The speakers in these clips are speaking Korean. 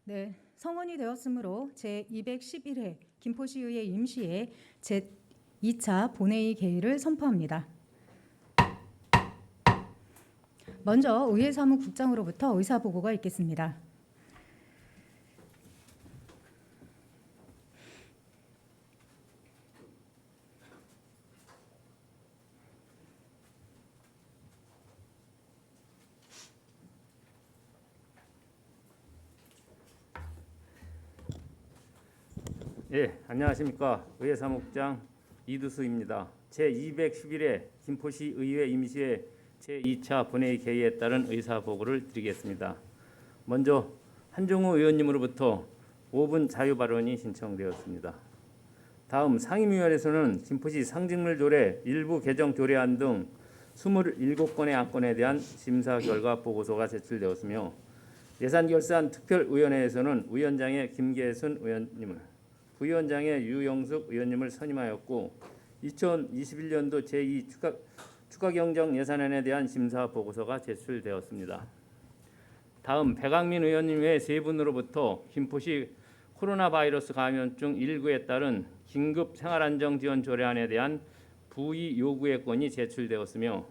네, 성원이 되었으므로 제211회 김포시의회 임시회 제2차 본회의 개의를 선포합니다. 먼저 의회사무국장으로부터 의사보고가 있겠습니다. 예, 안녕하십니까. 의회사무국장 이두수입니다. 제211회 김포시 의회 임시회 제2차 본회의 개의에 따른 의사보고를 드리겠습니다. 먼저 한종우 의원님으로부터 5분 자유 발언이 신청되었습니다. 다음 상임위원회에서는 김포시 상징물 조례 일부 개정 조례안 등 27건의 안건에 대한 심사 결과 보고서가 제출되었으며 예산결산 특별위원회에서는 위원장의 김계순 의원님을, 부위원장의 유영숙 의원님을 선임하였고 2021년도 제2추가경정 예산안에 대한 심사 보고서가 제출되었습니다. 다음 백왕민 의원님 외 세 분으로부터 김포시 코로나 바이러스 감염증 19에 따른 긴급 생활안정지원 조례안에 대한 부의 요구의 건이 제출되었으며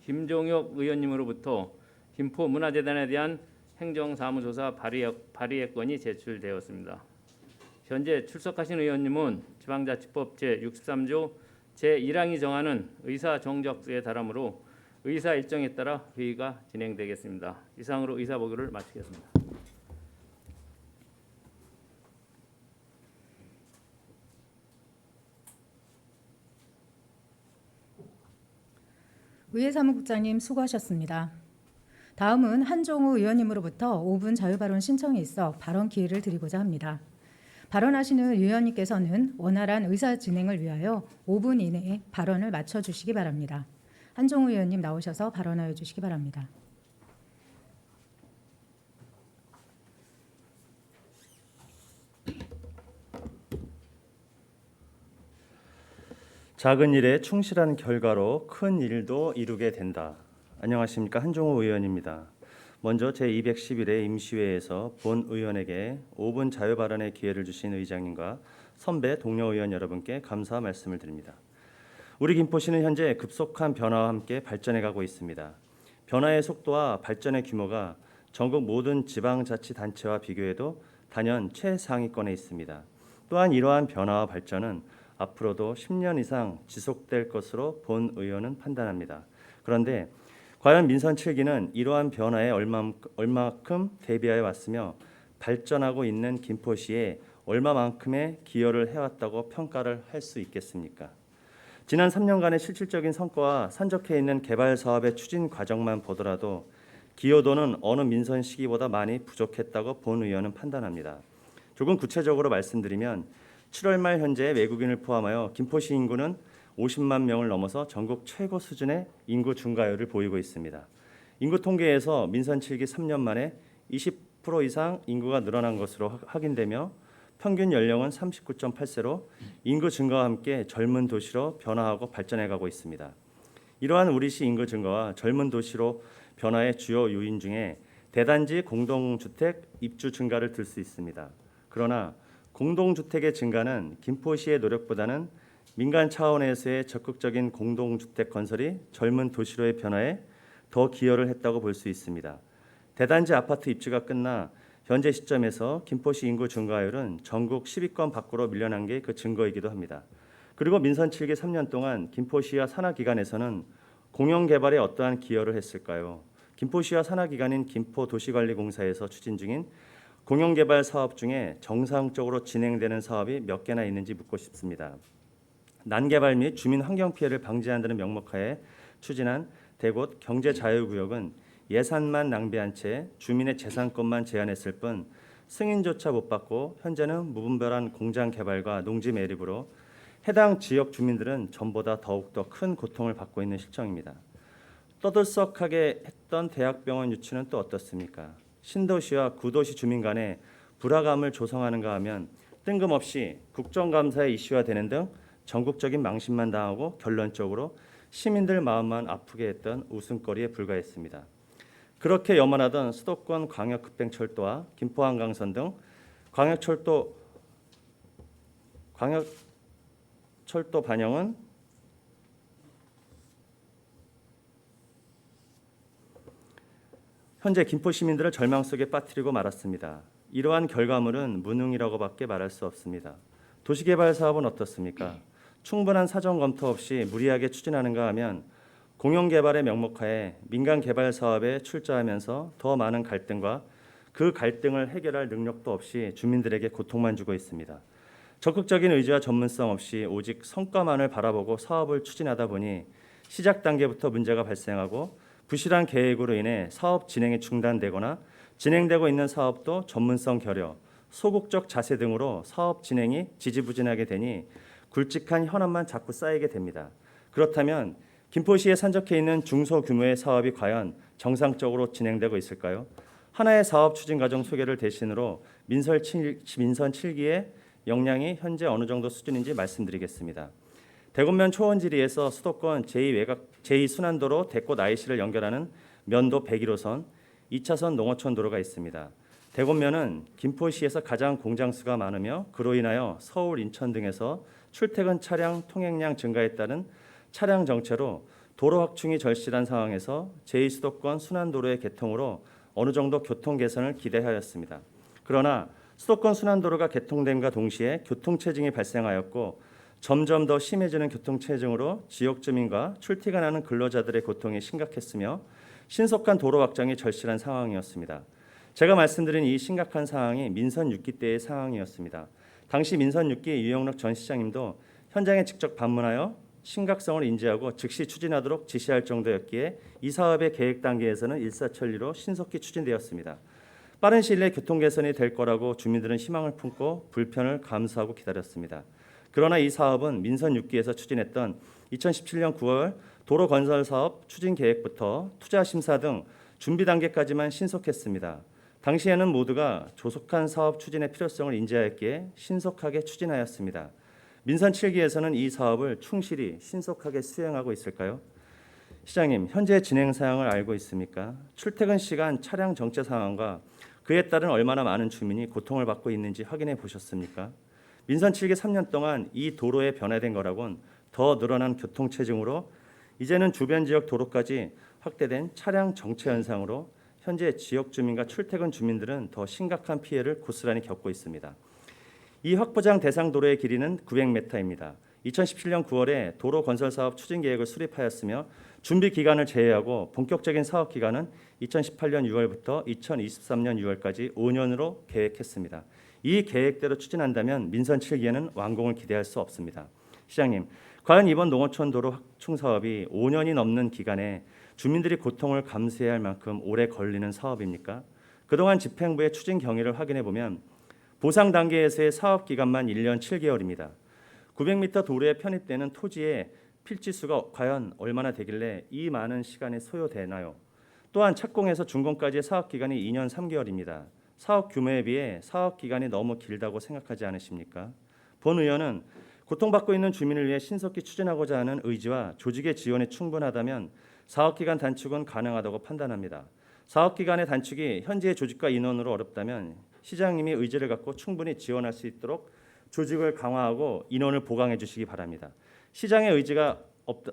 김종혁 의원님으로부터 김포 문화재단에 대한 행정사무조사 발의의 건이 제출되었습니다. 현재 출석하신 의원님은 지방자치법 제63조 제1항이 정하는 의사 정적에 달하므로 의사 일정에 따라 회의가 진행되겠습니다. 이상으로 의사보고를 마치겠습니다. 의회사무국장님 수고하셨습니다. 다음은 한종우 의원님으로부터 5분 자유발언 신청이 있어 발언 기회를 드리고자 합니다. 발언하시는 의원님께서는 원활한 의사 진행을 위하여 5분 이내에 발언을 마쳐주시기 바랍니다. 한종우 의원님 나오셔서 발언하여 주시기 바랍니다. 작은 일에 충실한 결과로 큰 일도 이루게 된다. 안녕하십니까, 한종우 의원입니다. 먼저 제211회 임시회에서 본 의원에게 5분 자유 발언의 기회를 주신 의장님과 선배 동료 의원 여러분께 감사 말씀을 드립니다. 우리 김포시는 현재 급속한 변화와 함께 발전해가고 있습니다. 변화의 속도와 발전의 규모가 전국 모든 지방자치단체와 비교해도 단연 최상위권에 있습니다. 또한 이러한 변화와 발전은 앞으로도 10년 이상 지속될 것으로 본 의원은 판단합니다. 그런데 과연 민선 7기는 이러한 변화에 얼마만큼 대비하여 왔으며 발전하고 있는 김포시에 얼마만큼의 기여를 해왔다고 평가를 할 수 있겠습니까? 지난 3년간의 실질적인 성과와 산적해 있는 개발 사업의 추진 과정만 보더라도 기여도는 어느 민선 시기보다 많이 부족했다고 본 의원은 판단합니다. 조금 구체적으로 말씀드리면 7월 말 현재 외국인을 포함하여 김포시 인구는 50만 명을 넘어서 전국 최고 수준의 인구 증가율을 보이고 있습니다. 인구 통계에서 민선 7기 3년 만에 20% 이상 인구가 늘어난 것으로 확인되며 평균 연령은 39.8세로 인구 증가와 함께 젊은 도시로 변화하고 발전해가고 있습니다. 이러한 우리시 인구 증가와 젊은 도시로 변화의 주요 요인 중에 대단지 공동주택 입주 증가를 들 수 있습니다. 그러나 공동주택의 증가는 김포시의 노력보다는 민간 차원에서의 적극적인 공동주택 건설이 젊은 도시로의 변화에 더 기여를 했다고 볼 수 있습니다. 대단지 아파트 입주가 끝나 현재 시점에서 김포시 인구 증가율은 전국 10위권 밖으로 밀려난 게 그 증거이기도 합니다. 그리고 민선 7기 3년 동안 김포시와 산하기관에서는 공영개발에 어떠한 기여를 했을까요? 김포시와 산하기관인 김포도시관리공사에서 추진 중인 공영개발 사업 중에 정상적으로 진행되는 사업이 몇 개나 있는지 묻고 싶습니다. 난개발 및 주민 환경 피해를 방지한다는 명목하에 추진한 대곳 경제자유구역은 예산만 낭비한 채 주민의 재산권만 제한했을 뿐 승인조차 못 받고 현재는 무분별한 공장 개발과 농지 매립으로 해당 지역 주민들은 전보다 더욱더 큰 고통을 받고 있는 실정입니다. 떠들썩하게 했던 대학병원 유치는 또 어떻습니까? 신도시와 구도시 주민 간의 불화감을 조성하는가 하면 뜬금없이 국정감사에 이슈화되는 등 전국적인 망신만 당하고 결론적으로 시민들 마음만 아프게 했던 웃음거리에 불과했습니다. 그렇게 염원하던 수도권 광역급행철도와 김포한강선 등 광역철도 반영은 현재 김포 시민들을 절망 속에 빠뜨리고 말았습니다. 이러한 결과물은 무능이라고밖에 말할 수 없습니다. 도시개발 사업은 어떻습니까? 충분한 사전 검토 없이 무리하게 추진하는가 하면 공영개발의 명목하에 민간 개발 사업에 출자하면서 더 많은 갈등과 그 갈등을 해결할 능력도 없이 주민들에게 고통만 주고 있습니다. 적극적인 의지와 전문성 없이 오직 성과만을 바라보고 사업을 추진하다 보니 시작 단계부터 문제가 발생하고 부실한 계획으로 인해 사업 진행이 중단되거나 진행되고 있는 사업도 전문성 결여, 소극적 자세 등으로 사업 진행이 지지부진하게 되니 굵직한 현안만 자꾸 쌓이게 됩니다. 그렇다면 김포시에 산적해 있는 중소규모의 사업이 과연 정상적으로 진행되고 있을까요? 하나의 사업 추진 과정 소개를 대신으로 민선 7기의 역량이 현재 어느 정도 수준인지 말씀드리겠습니다. 대구면 초원지리에서 수도권 제2순환도로 대꽃 IC를 연결하는 면도 101호선 2차선 농어촌 도로가 있습니다. 대구면은 김포시에서 가장 공장 수가 많으며 그로 인하여 서울, 인천 등에서 출퇴근 차량 통행량 증가에 따른 차량 정체로 도로 확충이 절실한 상황에서 제2수도권 순환도로의 개통으로 어느 정도 교통 개선을 기대하였습니다. 그러나 수도권 순환도로가 개통됨과 동시에 교통체증이 발생하였고 점점 더 심해지는 교통체증으로 지역 주민과 출퇴근하는 근로자들의 고통이 심각했으며 신속한 도로 확장이 절실한 상황이었습니다. 제가 말씀드린 이 심각한 상황이 민선 6기 때의 상황이었습니다. 당시 민선 6기 유영록 전 시장님도 현장에 직접 방문하여 심각성을 인지하고 즉시 추진하도록 지시할 정도였기에 이 사업의 계획 단계에서는 일사천리로 신속히 추진되었습니다. 빠른 시일 내에 교통 개선이 될 거라고 주민들은 희망을 품고 불편을 감수하고 기다렸습니다. 그러나 이 사업은 민선 6기에서 추진했던 2017년 9월 도로 건설 사업 추진 계획부터 투자 심사 등 준비 단계까지만 신속했습니다. 당시에는 모두가 조속한 사업 추진의 필요성을 인지하였기에 신속하게 추진하였습니다. 민선 7기에서는 이 사업을 충실히 신속하게 수행하고 있을까요? 시장님, 현재 진행 사항을 알고 있습니까? 출퇴근 시간 차량 정체 상황과 그에 따른 얼마나 많은 주민이 고통을 받고 있는지 확인해 보셨습니까? 민선 7기 3년 동안 이 도로에 변화된 거라곤 더 늘어난 교통체증으로 이제는 주변 지역 도로까지 확대된 차량 정체 현상으로 현재 지역 주민과 출퇴근 주민들은 더 심각한 피해를 고스란히 겪고 있습니다. 이 확보장 대상 도로의 길이는 900m입니다. 2017년 9월에 도로 건설 사업 추진 계획을 수립하였으며 준비 기간을 제외하고 본격적인 사업 기간은 2018년 6월부터 2023년 6월까지 5년으로 계획했습니다. 이 계획대로 추진한다면 민선 7기에는 완공을 기대할 수 없습니다. 시장님, 과연 이번 농어촌 도로 확충 사업이 5년이 넘는 기간에 주민들이 고통을 감수해야 할 만큼 오래 걸리는 사업입니까? 그동안 집행부의 추진 경위를 확인해 보면 보상 단계에서의 사업 기간만 1년 7개월입니다. 900m 도로에 편입되는 토지의 필지수가 과연 얼마나 되길래 이 많은 시간이 소요되나요? 또한 착공에서 준공까지의 사업 기간이 2년 3개월입니다. 사업 규모에 비해 사업 기간이 너무 길다고 생각하지 않으십니까? 본 의원은 고통받고 있는 주민을 위해 신속히 추진하고자 하는 의지와 조직의 지원이 충분하다면 사업 기간 단축은 가능하다고 판단합니다. 사업 기간의 단축이 현재의 조직과 인원으로 어렵다면 시장님이 의지를 갖고 충분히 지원할 수 있도록 조직을 강화하고 인원을 보강해 주시기 바랍니다. 시장의 의지가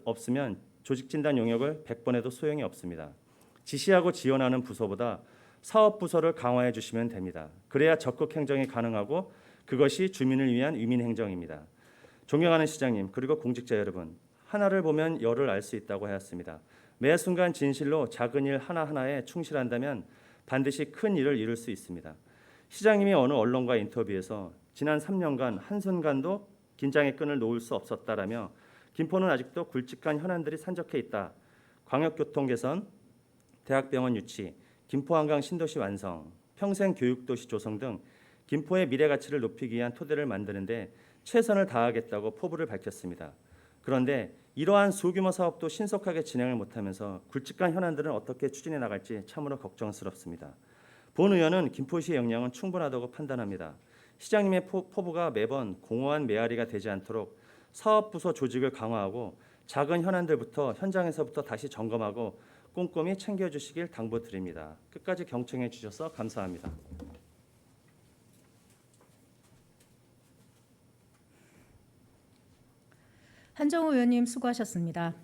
없으면 조직 진단 용역을 100번 해도 소용이 없습니다. 지시하고 지원하는 부서보다 사업 부서를 강화해 주시면 됩니다. 그래야 적극 행정이 가능하고 그것이 주민을 위한 위민 행정입니다. 존경하는 시장님 그리고 공직자 여러분, 하나를 보면 열을 알 수 있다고 하였습니다. 매 순간 진실로 작은 일 하나하나에 충실한다면 반드시 큰 일을 이룰 수 있습니다. 시장님이 어느 언론과 인터뷰에서 지난 3년간 한순간도 긴장의 끈을 놓을 수 없었다라며 김포는 아직도 굵직한 현안들이 산적해 있다. 광역교통 개선, 대학병원 유치, 김포한강 신도시 완성, 평생교육도시 조성 등 김포의 미래 가치를 높이기 위한 토대를 만드는 데 최선을 다하겠다고 포부를 밝혔습니다. 그런데 이러한 소규모 사업도 신속하게 진행을 못하면서 굵직한 현안들은 어떻게 추진해 나갈지 참으로 걱정스럽습니다. 본 의원은 김포시의 역량은 충분하다고 판단합니다. 시장님의 포부가 매번 공허한 메아리가 되지 않도록 사업부서 조직을 강화하고 작은 현안들부터 현장에서부터 다시 점검하고 꼼꼼히 챙겨주시길 당부드립니다. 끝까지 경청해 주셔서 감사합니다. 한정우 의원님 수고하셨습니다.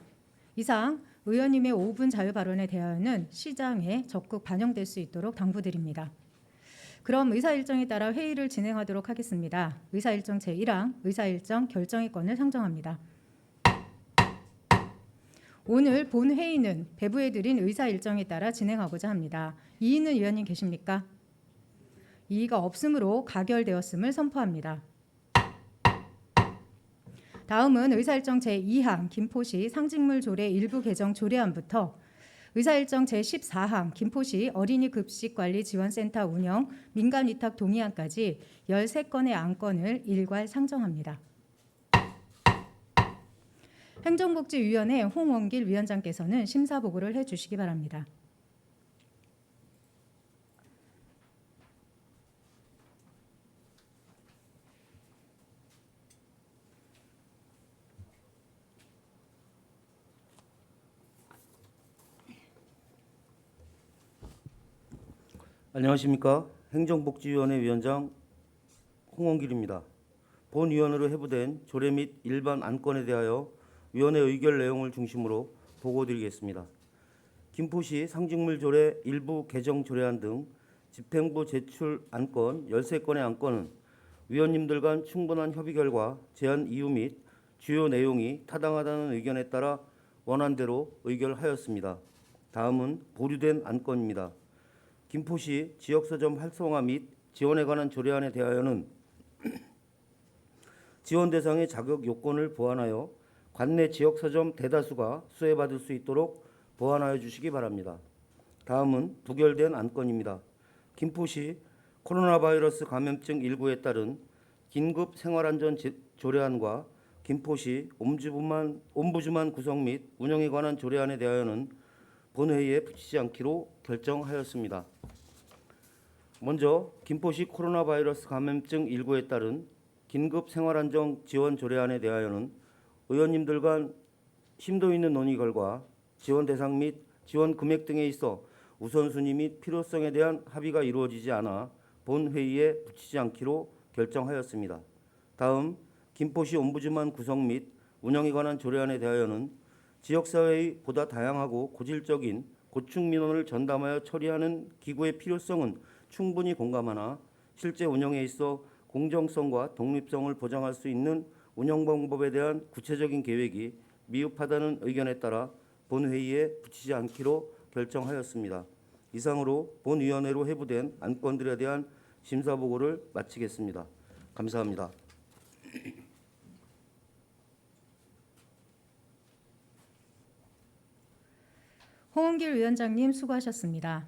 이상 의원님의 5분 자유 발언에 대하여는 시장에 적극 반영될 수 있도록 당부드립니다. 그럼 의사일정에 따라 회의를 진행하도록 하겠습니다. 의사일정 제1항 의사일정 결정의 건을 상정합니다. 오늘 본 회의는 배부해드린 의사일정에 따라 진행하고자 합니다. 이의는 의원님 계십니까? 이의가 없으므로 가결되었음을 선포합니다. 다음은 의사일정 제2항 김포시 상징물 조례 일부 개정 조례안부터 의사일정 제14항 김포시 어린이 급식관리 지원센터 운영 민간위탁 동의안까지 13건의 안건을 일괄 상정합니다. 행정복지위원회 홍원길 위원장께서는 심사보고를 해주시기 바랍니다. 안녕하십니까. 행정복지위원회 위원장 홍원길입니다. 본위원으로 회부된 조례 및 일반 안건에 대하여 위원회 의결 내용을 중심으로 보고드리겠습니다. 김포시 상징물 조례 일부 개정 조례안 등 집행부 제출 안건 13건의 안건은 위원님들 간 충분한 협의 결과 제안 이유 및 주요 내용이 타당하다는 의견에 따라 원안대로 의결하였습니다. 다음은 보류된 안건입니다. 김포시 지역서점 활성화 및 지원에 관한 조례안에 대하여는 지원 대상의 자격 요건을 보완하여 관내 지역서점 대다수가 수혜받을 수 있도록 보완하여 주시기 바랍니다. 다음은 부결된 안건입니다. 김포시 코로나 바이러스 감염증 19에 따른 긴급 생활안전 조례안과 김포시 옴부즈만 구성 및 운영에 관한 조례안에 대하여는 본회의에 붙이지 않기로 결정하였습니다. 먼저 김포시 코로나 바이러스 감염증 19에 따른 긴급 생활안전 지원 조례안에 대하여는 의원님들 간 심도 있는 논의 결과 지원 대상 및 지원 금액 등에 있어 우선순위 및 필요성에 대한 합의가 이루어지지 않아 본회의에 붙이지 않기로 결정하였습니다. 다음 김포시 옴부즈만 구성 및 운영에 관한 조례안에 대하여는 지역사회의 보다 다양하고 고질적인 고충 민원을 전담하여 처리하는 기구의 필요성은 충분히 공감하나 실제 운영에 있어 공정성과 독립성을 보장할 수 있는 운영 방법에 대한 구체적인 계획이 미흡하다는 의견에 따라 본회의에 붙이지 않기로 결정하였습니다. 이상으로 본위원회로 회부된 안건들에 대한 심사보고를 마치겠습니다. 감사합니다. 홍원길 위원장님 수고하셨습니다.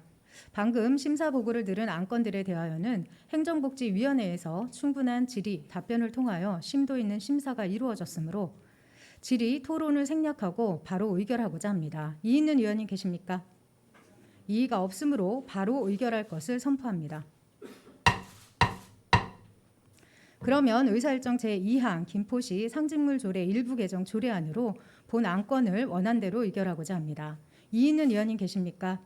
방금 심사보고를 들은 안건들에 대하여는 행정복지위원회에서 충분한 질의, 답변을 통하여 심도 있는 심사가 이루어졌으므로 질의, 토론을 생략하고 바로 의결하고자 합니다. 이의 있는 위원님 계십니까? 이의가 없으므로 바로 의결할 것을 선포합니다. 그러면 의사일정 제2항 김포시 상징물 조례 일부 개정 조례안으로 본 안건을 원안대로 의결하고자 합니다. 이의 있는 위원님 계십니까?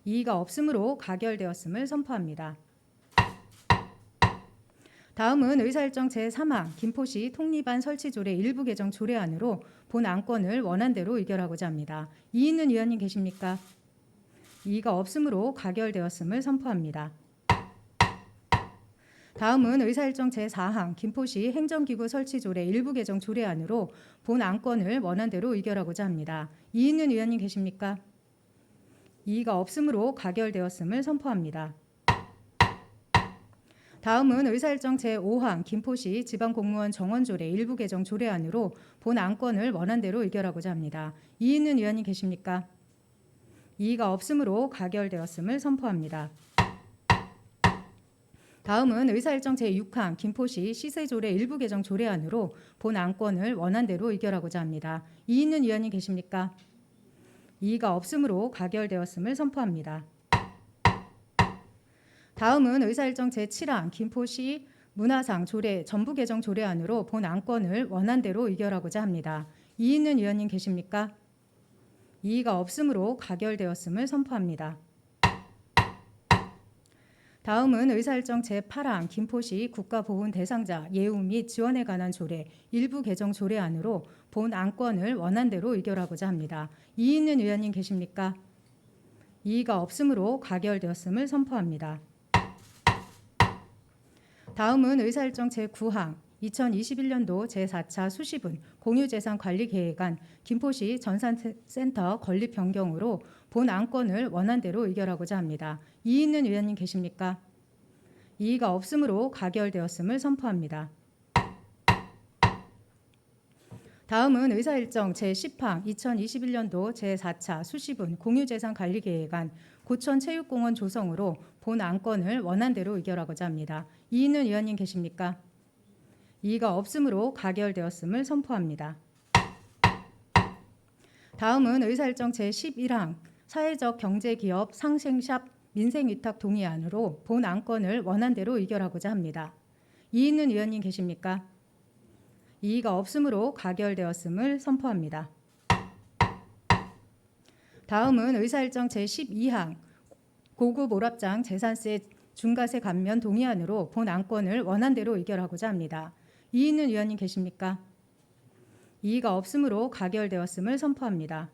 이의가 없으므로 가결되었음을 선포합니다. 다음은 의사일정 제3항 김포시 통리반 설치 조례 일부 개정 조례안으로 본 안건을 원안대로 의결하고자 합니다. 이의 있는 위원님 계십니까? 이의가 없으므로 가결되었음을 선포합니다. 다음은 의사일정 제4항 김포시 행정기구 설치 조례 일부 개정 조례안으로 본 안건을 원안대로 의결하고자 합니다. 이의 있는 위원님 계십니까? 이의가 없으므로 가결되었음을 선포합니다. 다음은 의사일정 제5항 김포시 지방공무원 정원조례 일부 개정 조례안으로 본 안건을 원안대로 의결하고자 합니다. 이의 있는 위원님 계십니까? 이의가 없으므로 가결되었음을 선포합니다. 다음은 의사일정 제6항 김포시 시세조례 일부 개정 조례안으로 본 안건을 원안대로 의결하고자 합니다. 이의 있는 위원님 계십니까? 이의가 없으므로 가결되었음을 선포합니다. 다음은 의사일정 제7항 김포시 문화상 조례 전부 개정 조례안으로 본 안건을 원안대로 의결하고자 합니다. 이의 있는 위원님 계십니까? 이의가 없으므로 가결되었음을 선포합니다. 다음은 의사일정 제8항 김포시 국가보훈 대상자 예우 및 지원에 관한 조례 일부 개정 조례안으로 본 안건을 원안대로 의결하고자 합니다. 이의 있는 의원님 계십니까? 이의가 없으므로 가결되었음을 선포합니다. 다음은 의사일정 제9항 2021년도 제4차 수시분 공유재산관리계획안 김포시 전산센터 건립 변경으로 본 안건을 원안대로 의결하고자 합니다. 이의 있는 의원님 계십니까? 이의가 없으므로 가결되었음을 선포합니다. 다음은 의사일정 제10항 2021년도 제4차 수시분 공유재산관리계획안 고천체육공원 조성으로 본 안건을 원안대로 의결하고자 합니다. 이의 있는 의원님 계십니까? 이의가 없으므로 가결되었음을 선포합니다. 다음은 의사일정 제11항 사회적 경제기업 상생샵 민생위탁 동의안으로 본 안건을 원안대로 의결하고자 합니다. 이의 있는 의원님 계십니까? 이의가 없으므로 가결되었음을 선포합니다. 다음은 의사일정 제12항 고급 오랍장 재산세 중과세 감면 동의안으로 본 안건을 원안대로 의결하고자 합니다. 이의 있는 의원님 계십니까? 이의가 없으므로 가결되었음을 선포합니다.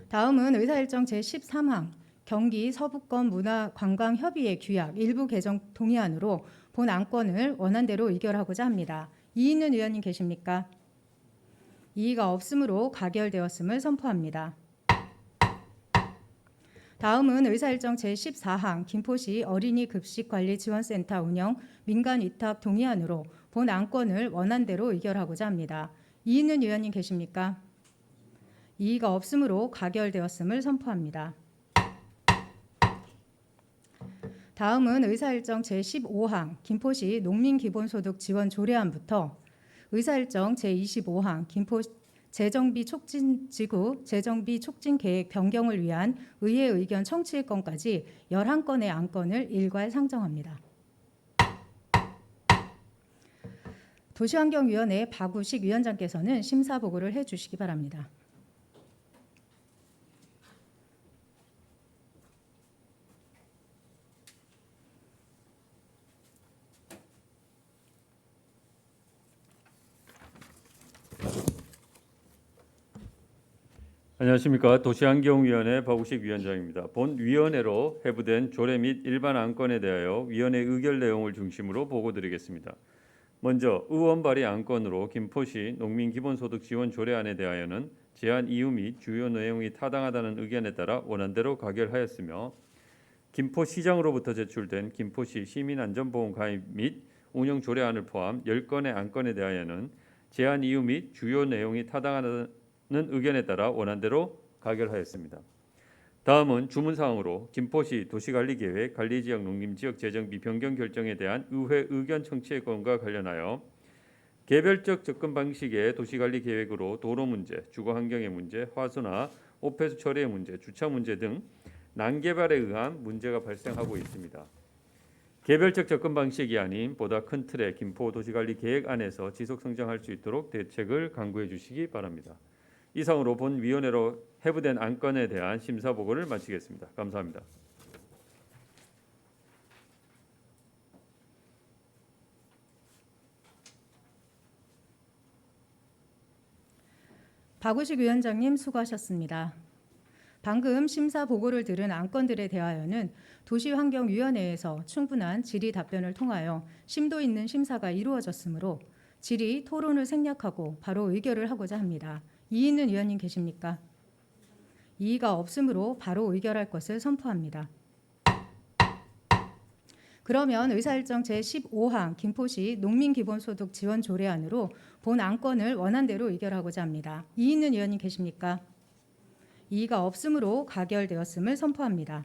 다음은 의사일정 제13항 경기 서부권 문화관광협의회 규약 일부 개정 동의안으로 본 안건을 원안대로 의결하고자 합니다. 이의 있는 의원님 계십니까? 이의가 없으므로 가결되었음을 선포합니다. 다음은 의사일정 제14항 김포시 어린이 급식관리지원센터 운영 민간위탁 동의안으로 본 안건을 원안대로 의결하고자 합니다. 이의 있는 의원님 계십니까? 이의가 없으므로 가결되었음을 선포합니다. 다음은 의사일정 제15항 김포시 농민기본소득 지원 조례안부터 의사일정 제25항 김포 재정비 촉진지구 재정비 촉진 계획 변경을 위한 의회 의견 청취의 건까지 11건의 안건을 일괄 상정합니다. 도시환경위원회 박우식 위원장께서는 심사 보고를 해주시기 바랍니다. 안녕하십니까. 도시환경위원회 박우식 위원장입니다. 본 위원회로 회부된 조례 및 일반 안건에 대하여 위원회 의결 내용을 중심으로 보고드리겠습니다. 먼저 의원 발의 안건으로 김포시 농민기본소득 지원 조례안에 대하여는 제안 이유 및 주요 내용이 타당하다는 의견에 따라 원안대로 가결하였으며 김포시장으로부터 제출된 김포시 시민안전보험 가입 및 운영 조례안을 포함 10건의 안건에 대하여는 제안 이유 및 주요 내용이 타당하다는 의견에 따라 원안대로 가결하였습니다. 다음은 주문사항으로 김포시 도시관리계획 관리지역 농림지역 재정비 변경 결정에 대한 의회 의견 청취의 건과 관련하여 개별적 접근 방식의 도시관리계획으로 도로 문제, 주거환경의 문제, 화수나 오폐수 처리의 문제, 주차 문제 등 난개발에 의한 문제가 발생하고 있습니다. 개별적 접근 방식이 아닌 보다 큰 틀의 김포 도시관리계획 안에서 지속 성장할 수 있도록 대책을 강구해 주시기 바랍니다. 이상으로 본 위원회로 회부된 안건에 대한 심사 보고를 마치겠습니다. 감사합니다. 박우식 위원장님 수고하셨습니다. 방금 심사 보고를 들은 안건들에 대하여는 도시환경위원회에서 충분한 질의 답변을 통하여 심도 있는 심사가 이루어졌으므로 질의 토론을 생략하고 바로 의결을 하고자 합니다. 이의 있는 의원님 계십니까? 이의가 없으므로 바로 의결할 것을 선포합니다. 그러면 의사일정 제15항 김포시 농민기본소득 지원 조례안으로 본 안건을 원안대로 의결하고자 합니다. 이의 있는 의원님 계십니까? 이의가 없으므로 가결되었음을 선포합니다.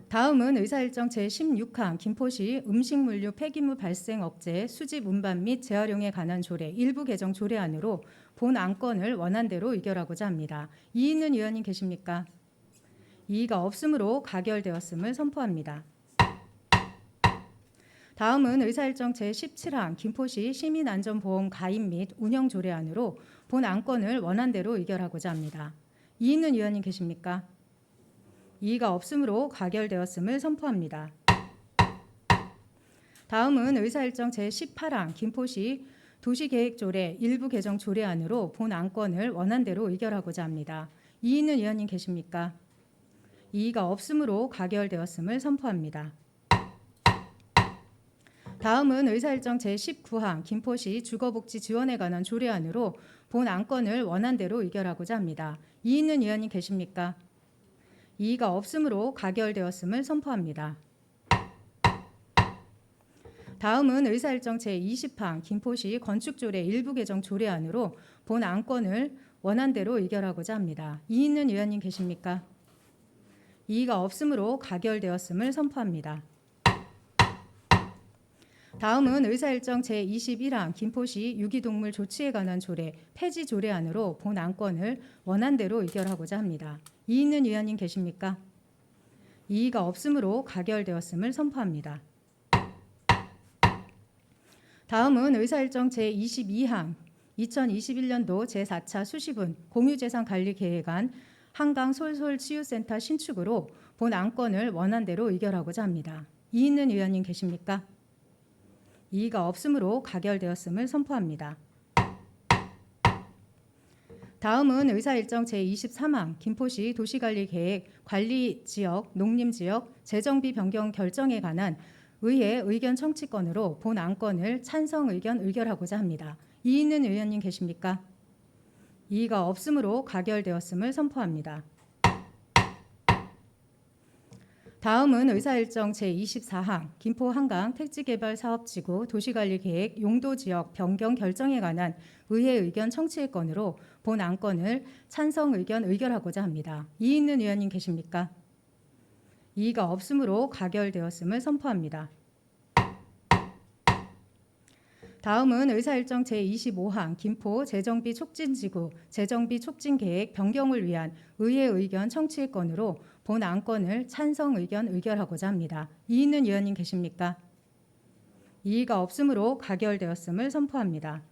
다음은 의사일정 제16항 김포시 음식물류 폐기물 발생 억제 수집 운반 및 재활용에 관한 조례 일부 개정 조례안으로 본 안건을 원안대로 의결하고자 합니다. 이의 있는 의원님 계십니까? 이의가 없으므로 가결되었음을 선포합니다. 다음은 의사일정 제17항 김포시 시민안전보험 가입 및 운영 조례안으로 본 안건을 원안대로 의결하고자 합니다. 이의는 위원님 계십니까? 이의가 없으므로 가결되었음을 선포합니다. 다음은 의사일정 제18항 김포시 도시계획조례 일부 개정 조례안으로 본 안건을 원안대로 의결하고자 합니다. 이의는 위원님 계십니까? 이의가 없으므로 가결되었음을 선포합니다. 다음은 의사일정 제19항 김포시 주거복지 지원에 관한 조례안으로 본 안건을 원안대로 의결하고자 합니다. 이의는 위원님 계십니까? 이의가 없으므로 가결되었음을 선포합니다. 다음은 의사일정 제20항 김포시 건축조례 일부 개정 조례안으로 본 안건을 원안대로 의결하고자 합니다. 이의는 위원님 계십니까? 이의가 없으므로 가결되었음을 선포합니다. 다음은 의사일정 제21항 김포시 유기동물 조치에 관한 조례 폐지 조례안으로 본 안건을 원안대로 의결하고자 합니다. 이의는 위원님 계십니까? 이의가 없으므로 가결되었음을 선포합니다. 다음은 의사일정 제22항 2021년도 제4차 수시분 공유재산관리계획안 한강 솔솔치유센터 신축으로 본 안건을 원안대로 의결하고자 합니다. 이의는 위원님 계십니까? 이의가 없으므로 가결되었음을 선포합니다. 다음은 의사일정 제23항 김포시 도시관리계획 관리지역 농림지역 재정비 변경 결정에 관한 의회 의견 청취권으로 본 안건을 찬성 의견 의결하고자 합니다. 이의는 의원님 계십니까? 이의가 없으므로 가결되었음을 선포합니다. 다음은 의사일정 제24항 김포 한강 택지개발사업지구 도시관리계획 용도지역 변경 결정에 관한 의회 의견 청취의 건으로 본 안건을 찬성 의견 의결하고자 합니다. 이의는 위원님 계십니까? 이의가 없으므로 가결되었음을 선포합니다. 다음은 의사일정 제25항 김포 재정비 촉진지구 재정비 촉진계획 변경을 위한 의회 의견 청취의 건으로 본 안건을 찬성 의견 의결하고자 합니다. 이의는 위원님 계십니까? 이의가 없으므로 가결되었음을 선포합니다.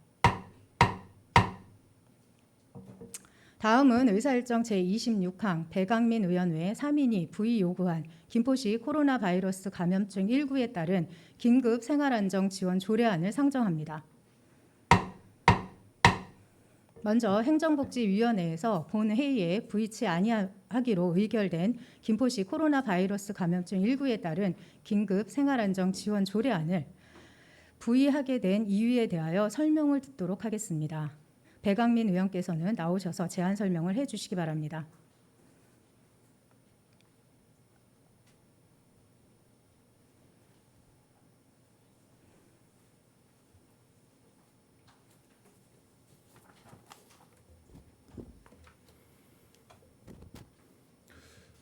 다음은 의사일정 제26항 배강민 의원 외 3인이 부의 요구한 김포시 코로나 바이러스 감염증 19에 따른 긴급 생활안정 지원 조례안을 상정합니다. 먼저 행정복지위원회에서 본 회의에 부의치 아니하기로 의결된 김포시 코로나 바이러스 감염증 19에 따른 긴급 생활안정 지원 조례안을 부의하게 된 이유에 대하여 설명을 듣도록 하겠습니다. 배강민 의원께서는 나오셔서 제안 설명을 해주시기 바랍니다.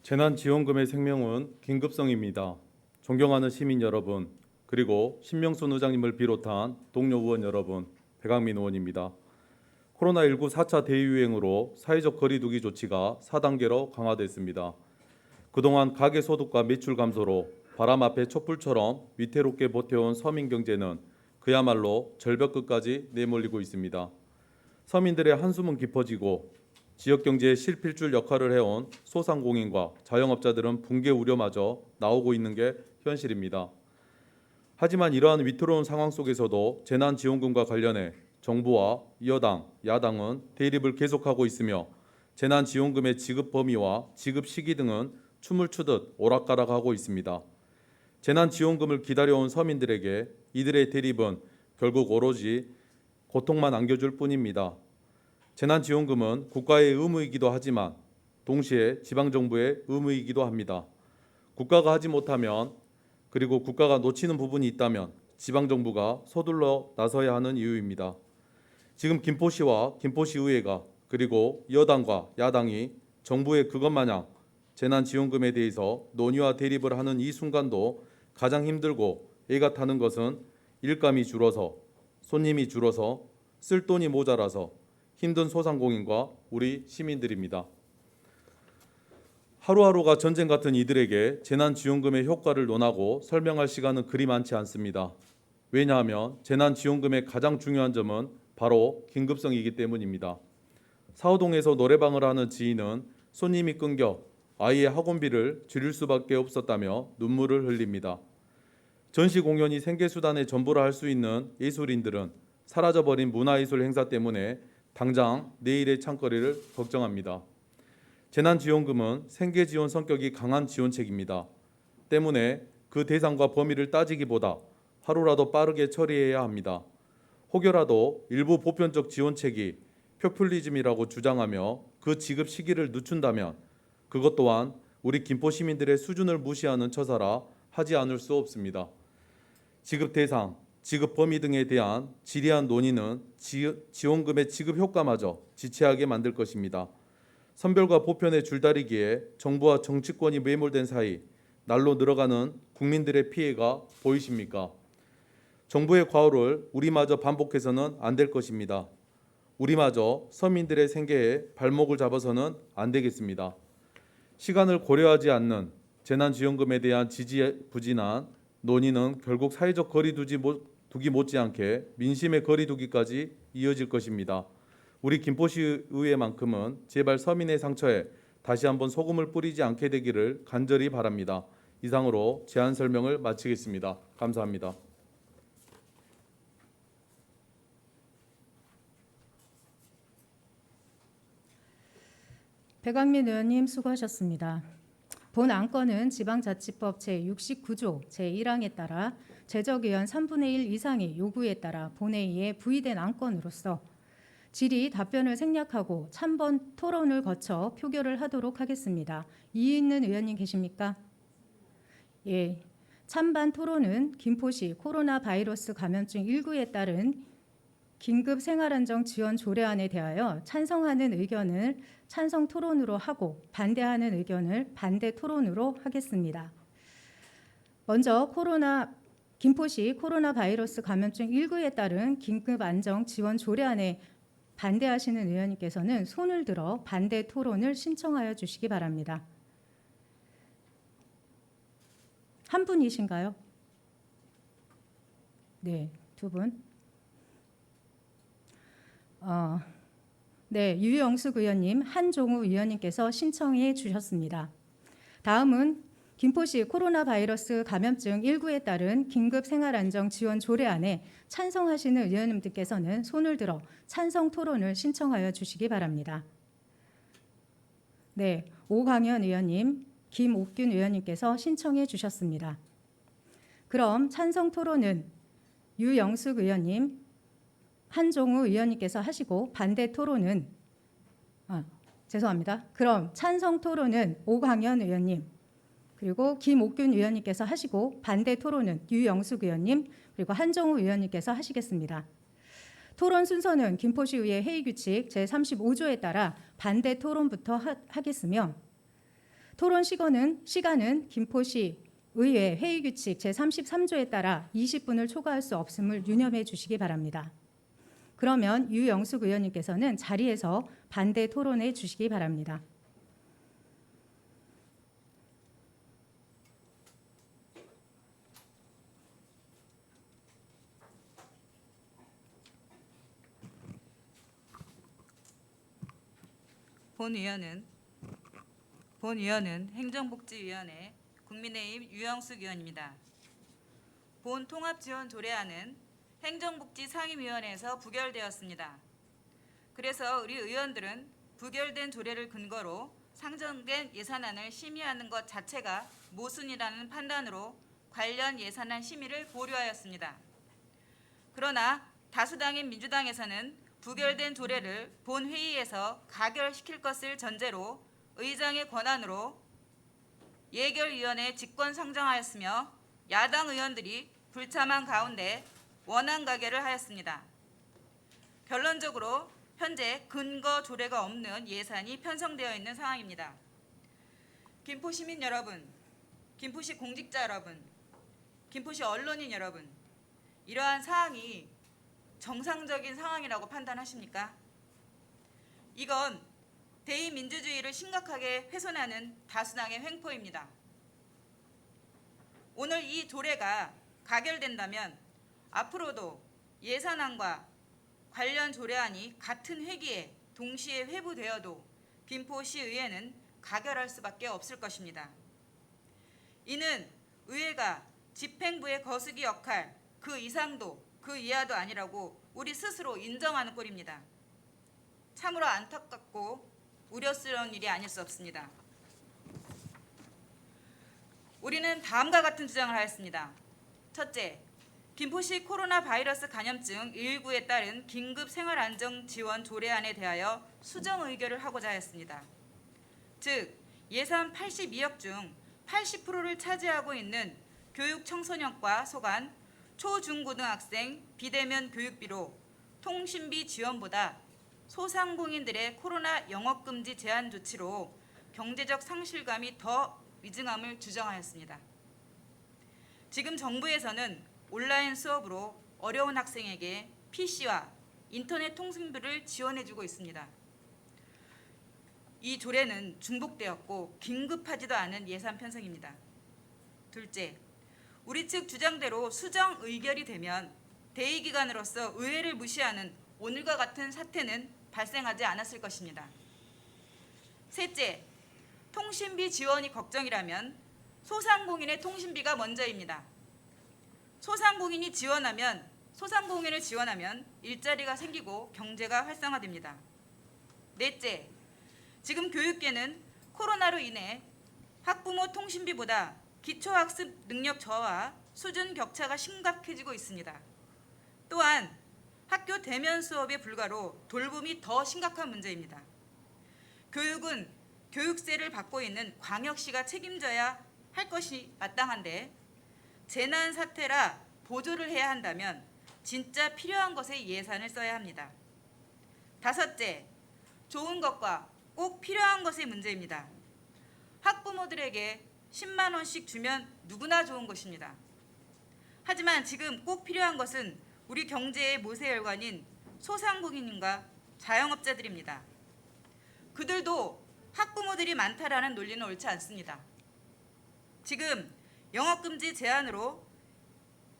재난지원금의 생명은 긴급성입니다. 존경하는 시민 여러분, 그리고 신명순 의장님을 비롯한 동료 의원 여러분, 배강민 의원입니다. 코로나19 4차 대유행으로 사회적 거리두기 조치가 4단계로 강화됐습니다. 그동안 가계소득과 매출 감소로 바람 앞에 촛불처럼 위태롭게 버텨온 서민 경제는 그야말로 절벽 끝까지 내몰리고 있습니다. 서민들의 한숨은 깊어지고 지역경제의 실필줄 역할을 해온 소상공인과 자영업자들은 붕괴 우려마저 나오고 있는 게 현실입니다. 하지만 이러한 위태로운 상황 속에서도 재난지원금과 관련해 정부와 여당, 야당은 대립을 계속하고 있으며 재난지원금의 지급 범위와 지급 시기 등은 춤을 추듯 오락가락하고 있습니다. 재난지원금을 기다려온 서민들에게 이들의 대립은 결국 오로지 고통만 안겨줄 뿐입니다. 재난지원금은 국가의 의무이기도 하지만 동시에 지방정부의 의무이기도 합니다. 국가가 하지 못하면 그리고 국가가 놓치는 부분이 있다면 지방정부가 서둘러 나서야 하는 이유입니다. 지금 김포시와 김포시의회가 그리고 여당과 야당이 정부의 그것마냥 재난지원금에 대해서 논의와 대립을 하는 이 순간도 가장 힘들고 애가 타는 것은 일감이 줄어서 손님이 줄어서 쓸 돈이 모자라서 힘든 소상공인과 우리 시민들입니다. 하루하루가 전쟁 같은 이들에게 재난지원금의 효과를 논하고 설명할 시간은 그리 많지 않습니다. 왜냐하면 재난지원금의 가장 중요한 점은 바로 긴급성이기 때문입니다. 사호동에서 노래방을 하는 지인은 손님이 끊겨 아이의 학원비를 줄일 수밖에 없었다며 눈물을 흘립니다. 전시 공연이 생계수단의 전부라 할 수 있는 예술인들은 사라져버린 문화예술 행사 때문에 당장 내일의 창거리를 걱정합니다. 재난지원금은 생계지원 성격이 강한 지원책입니다. 때문에 그 대상과 범위를 따지기보다 하루라도 빠르게 처리해야 합니다. 혹여라도 일부 보편적 지원책이 포퓰리즘이라고 주장하며 그 지급 시기를 늦춘다면 그것 또한 우리 김포 시민들의 수준을 무시하는 처사라 하지 않을 수 없습니다. 지급 대상, 지급 범위 등에 대한 지리한 논의는 지원금의 지급 효과마저 지체하게 만들 것입니다. 선별과 보편의 줄다리기에 정부와 정치권이 매몰된 사이 날로 늘어가는 국민들의 피해가 보이십니까? 정부의 과오를 우리마저 반복해서는 안 될 것입니다. 우리마저 서민들의 생계에 발목을 잡아서는 안 되겠습니다. 시간을 고려하지 않는 재난지원금에 대한 지지부진한 논의는 결국 사회적 거리두기 못지않게 민심의 거리두기까지 이어질 것입니다. 우리 김포시의회만큼은 제발 서민의 상처에 다시 한번 소금을 뿌리지 않게 되기를 간절히 바랍니다. 이상으로 제안 설명을 마치겠습니다. 감사합니다. 백왕민 의원님 수고하셨습니다. 본 안건은 지방자치법 제69조 제1항에 따라 제적의원 3분의 1 이상의 요구에 따라 본회의에 부의된 안건으로서 질의 답변을 생략하고 찬번 토론을 거쳐 표결을 하도록 하겠습니다. 이의 있는 의원님 계십니까? 예. 찬반 토론은 김포시 코로나 바이러스 감염증 19에 따른 긴급 생활안정 지원 조례안에 대하여 찬성하는 의견을 찬성 토론으로 하고 반대하는 의견을 반대 토론으로 하겠습니다. 먼저 김포시 코로나 바이러스 감염증 19에 따른 긴급 안정 지원 조례안에 반대하시는 의원님께서는 손을 들어 반대 토론을 신청하여 주시기 바랍니다. 한 분이신가요? 네, 두 분. 네, 유영숙 의원님, 한종우 의원님께서 신청해 주셨습니다. 다음은 김포시 코로나 바이러스 감염증 19에 따른 긴급 생활안정 지원 조례안에 찬성하시는 의원님들께서는 손을 들어 찬성 토론을 신청하여 주시기 바랍니다. 네, 오광현 의원님, 김옥균 의원님께서 신청해 주셨습니다. 그럼 찬성 토론은 유영숙 의원님, 한종우 의원님께서 하시고 반대 토론은 죄송합니다. 그럼 찬성 토론은 오광현 의원님 그리고 김옥균 의원님께서 하시고 반대 토론은 유영숙 의원님 그리고 한종우 의원님께서 하시겠습니다. 토론 순서는 김포시의회 회의규칙 제35조에 따라 반대 토론부터 하겠으며 토론 시간은 김포시 의회 회의규칙 제33조에 따라 20분을 초과할 수 없음을 유념해 주시기 바랍니다. 그러면 유영숙 의원님께서는 자리에서 반대 토론해 주시기 바랍니다. 본 의원은 행정복지위원회 국민의힘 유영숙 의원입니다. 본 통합지원 조례안은 행정복지상임위원회에서 부결되었습니다. 그래서 우리 의원들은 부결된 조례를 근거로 상정된 예산안을 심의하는 것 자체가 모순이라는 판단으로 관련 예산안 심의를 보류하였습니다. 그러나 다수당인 민주당에서는 부결된 조례를 본 회의에서 가결시킬 것을 전제로 의장의 권한으로 예결위원회에 직권 상정하였으며 야당 의원들이 불참한 가운데 원안 가결을 하였습니다. 결론적으로 현재 근거 조례가 없는 예산이 편성되어 있는 상황입니다. 김포 시민 여러분, 김포시 공직자 여러분, 김포시 언론인 여러분, 이러한 사항이 정상적인 상황이라고 판단하십니까? 이건 대의민주주의를 심각하게 훼손하는 다수당의 횡포입니다. 오늘 이 조례가 가결된다면 앞으로도 예산안과 관련 조례안이 같은 회기에 동시에 회부되어도 김포시의회는 가결할 수밖에 없을 것입니다. 이는 의회가 집행부의 거수기 역할 그 이상도 그 이하도 아니라고 우리 스스로 인정하는 꼴입니다. 참으로 안타깝고 우려스러운 일이 아닐 수 없습니다. 우리는 다음과 같은 주장을 하였습니다. 첫째, 김포시 코로나 바이러스 감염증 119에 따른 긴급 생활안정 지원 조례안에 대하여 수정 의결을 하고자 하였습니다. 즉, 예산 82억 중 80%를 차지하고 있는 교육 청소년과 소관, 초중고등학생 비대면 교육비로 통신비 지원보다 소상공인들의 코로나 영업금지 제한 조치로 경제적 상실감이 더 위중함을 주장하였습니다. 지금 정부에서는 온라인 수업으로 어려운 학생에게 PC와 인터넷 통신비를 지원해주고 있습니다. 이 조례는 중복되었고 긴급하지도 않은 예산 편성입니다. 둘째, 우리 측 주장대로 수정 의결이 되면 대의기관으로서 의회를 무시하는 오늘과 같은 사태는 발생하지 않았을 것입니다. 셋째, 통신비 지원이 걱정이라면 소상공인의 통신비가 먼저입니다. 소상공인을 지원하면 일자리가 생기고 경제가 활성화됩니다. 넷째, 지금 교육계는 코로나로 인해 학부모 통신비보다 기초학습 능력 저하, 수준 격차가 심각해지고 있습니다. 또한 학교 대면 수업의 불가로 돌봄이 더 심각한 문제입니다. 교육은 교육세를 받고 있는 광역시가 책임져야 할 것이 마땅한데 재난 사태라 보조를 해야 한다면 진짜 필요한 것에 예산을 써야 합니다. 다섯째, 좋은 것과 꼭 필요한 것의 문제입니다. 학부모들에게 10만 원씩 주면 누구나 좋은 것입니다. 하지만 지금 꼭 필요한 것은 우리 경제의 모세혈관인 소상공인과 자영업자들입니다. 그들도 학부모들이 많다라는 논리는 옳지 않습니다. 지금 영업금지 제한으로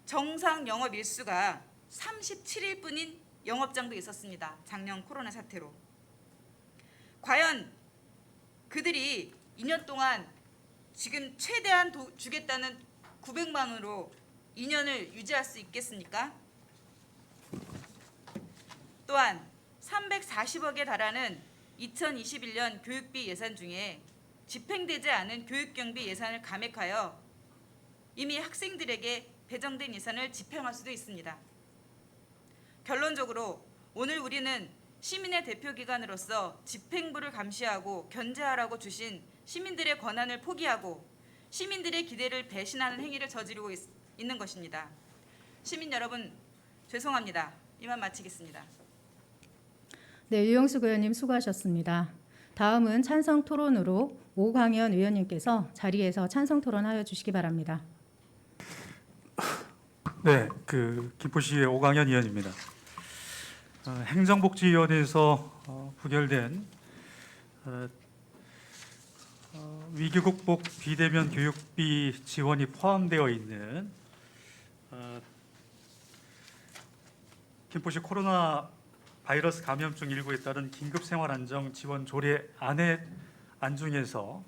정상 영업 일수가 37일 뿐인 영업장도 있었습니다. 작년 코로나 사태로. 과연 그들이 2년 동안 지금 최대한 주겠다는 900만 원으로 2년을 유지할 수 있겠습니까? 또한 340억에 달하는 2021년 교육비 예산 중에 집행되지 않은 교육경비 예산을 감액하여 이미 학생들에게 배정된 예산을 집행할 수도 있습니다. 결론적으로 오늘 우리는 시민의 대표기관으로서 집행부를 감시하고 견제하라고 주신 시민들의 권한을 포기하고 시민들의 기대를 배신하는 행위를 저지르고 있는 것입니다. 시민 여러분, 죄송합니다. 이만 마치겠습니다. 네, 유영숙 의원님 수고하셨습니다. 다음은 찬성 토론으로 오광현 의원님께서 자리에서 찬성 토론하여 주시기 바랍니다. 네, 김포시의 오광현 의원입니다. 행정복지위원회에서 부결된 위기 극복 비대면 교육비 지원이 포함되어 있는 김포시 코로나 바이러스 감염증 19에 따른 긴급 생활 안정 지원 조례 안 중에서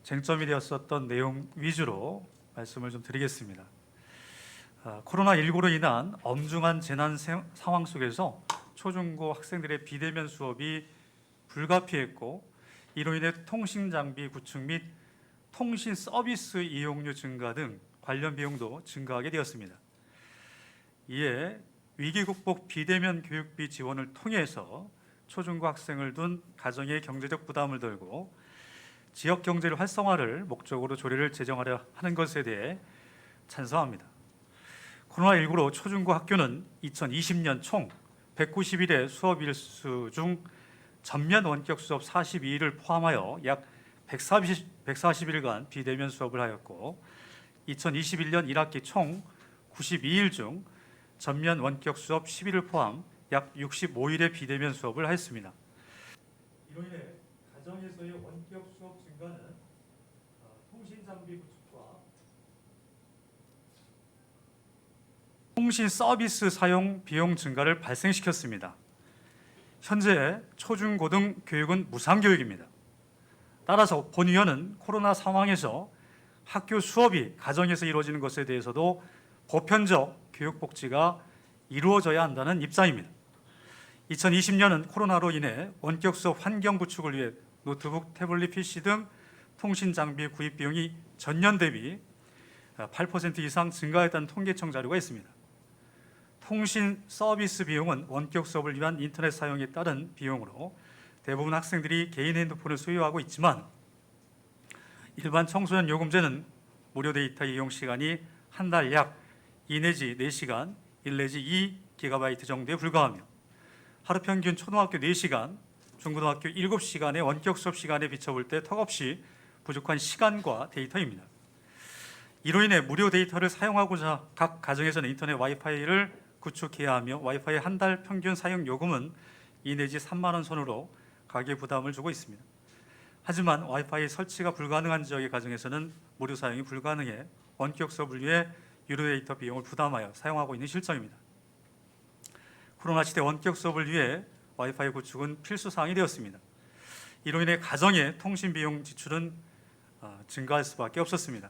쟁점이 되었었던 내용 위주로 말씀을 좀 드리겠습니다. 코로나19로 인한 엄중한 재난 상황 속에서 초중고 학생들의 비대면 수업이 불가피했고 이로 인해 통신 장비 구축 및 통신 서비스 이용료 증가 등 관련 비용도 증가하게 되었습니다. 이에 위기 극복 비대면 교육비 지원을 통해서 초중고 학생을 둔 가정의 경제적 부담을 덜고 지역 경제를 활성화를 목적으로 조례를 제정하려 하는 것에 대해 찬성합니다. 코로나19로 초중고 학교는 2020년 총 190일의 수업 일수 중 전면 원격 수업 42일을 포함하여 약 140일간 비대면 수업을 하였고 2021년 1학기 총 92일 중 전면 원격 수업 10일을 포함 약 65일의 비대면 수업을 하였습니다. 이로 인해 가정에서의 원격 수업 증가는 통신 장비 구축과 통신 서비스 사용 비용 증가를 발생시켰습니다. 현재 초중고등 교육은 무상교육입니다. 따라서 본 위원은 코로나 상황에서 학교 수업이 가정에서 이루어지는 것에 대해서도 보편적 교육복지가 이루어져야 한다는 입장입니다. 2020년은 코로나로 인해 원격 수업 환경 구축을 위해 노트북, 태블릿 PC 등 통신 장비 구입 비용이 전년 대비 8% 이상 증가했다는 통계청 자료가 있습니다. 통신 서비스 비용은 원격 수업을 위한 인터넷 사용에 따른 비용으로 대부분 학생들이 개인 핸드폰을 소유하고 있지만 일반 청소년 요금제는 무료 데이터 이용 시간이 한 달 약 2 내지 4시간, 1 내지 2GB 정도에 불과하며 하루 평균 초등학교 4시간, 중고등학교 7시간의 원격 수업 시간에 비춰볼 때 턱없이 부족한 시간과 데이터입니다. 이로 인해 무료 데이터를 사용하고자 각 가정에서는 인터넷 와이파이를 구축해야 하며 와이파이 한 달 평균 사용 요금은 2 내지 3만 원 선으로 가계 부담을 주고 있습니다. 하지만 와이파이 설치가 불가능한 지역의 가정에서는 무료 사용이 불가능해 원격 수업을 위해 유료 데이터 비용을 부담하여 사용하고 있는 실정입니다. 코로나 시대 원격 수업을 위해 와이파이 구축은 필수 사항이 되었습니다. 이로 인해 가정의 통신 비용 지출은 증가할 수밖에 없었습니다.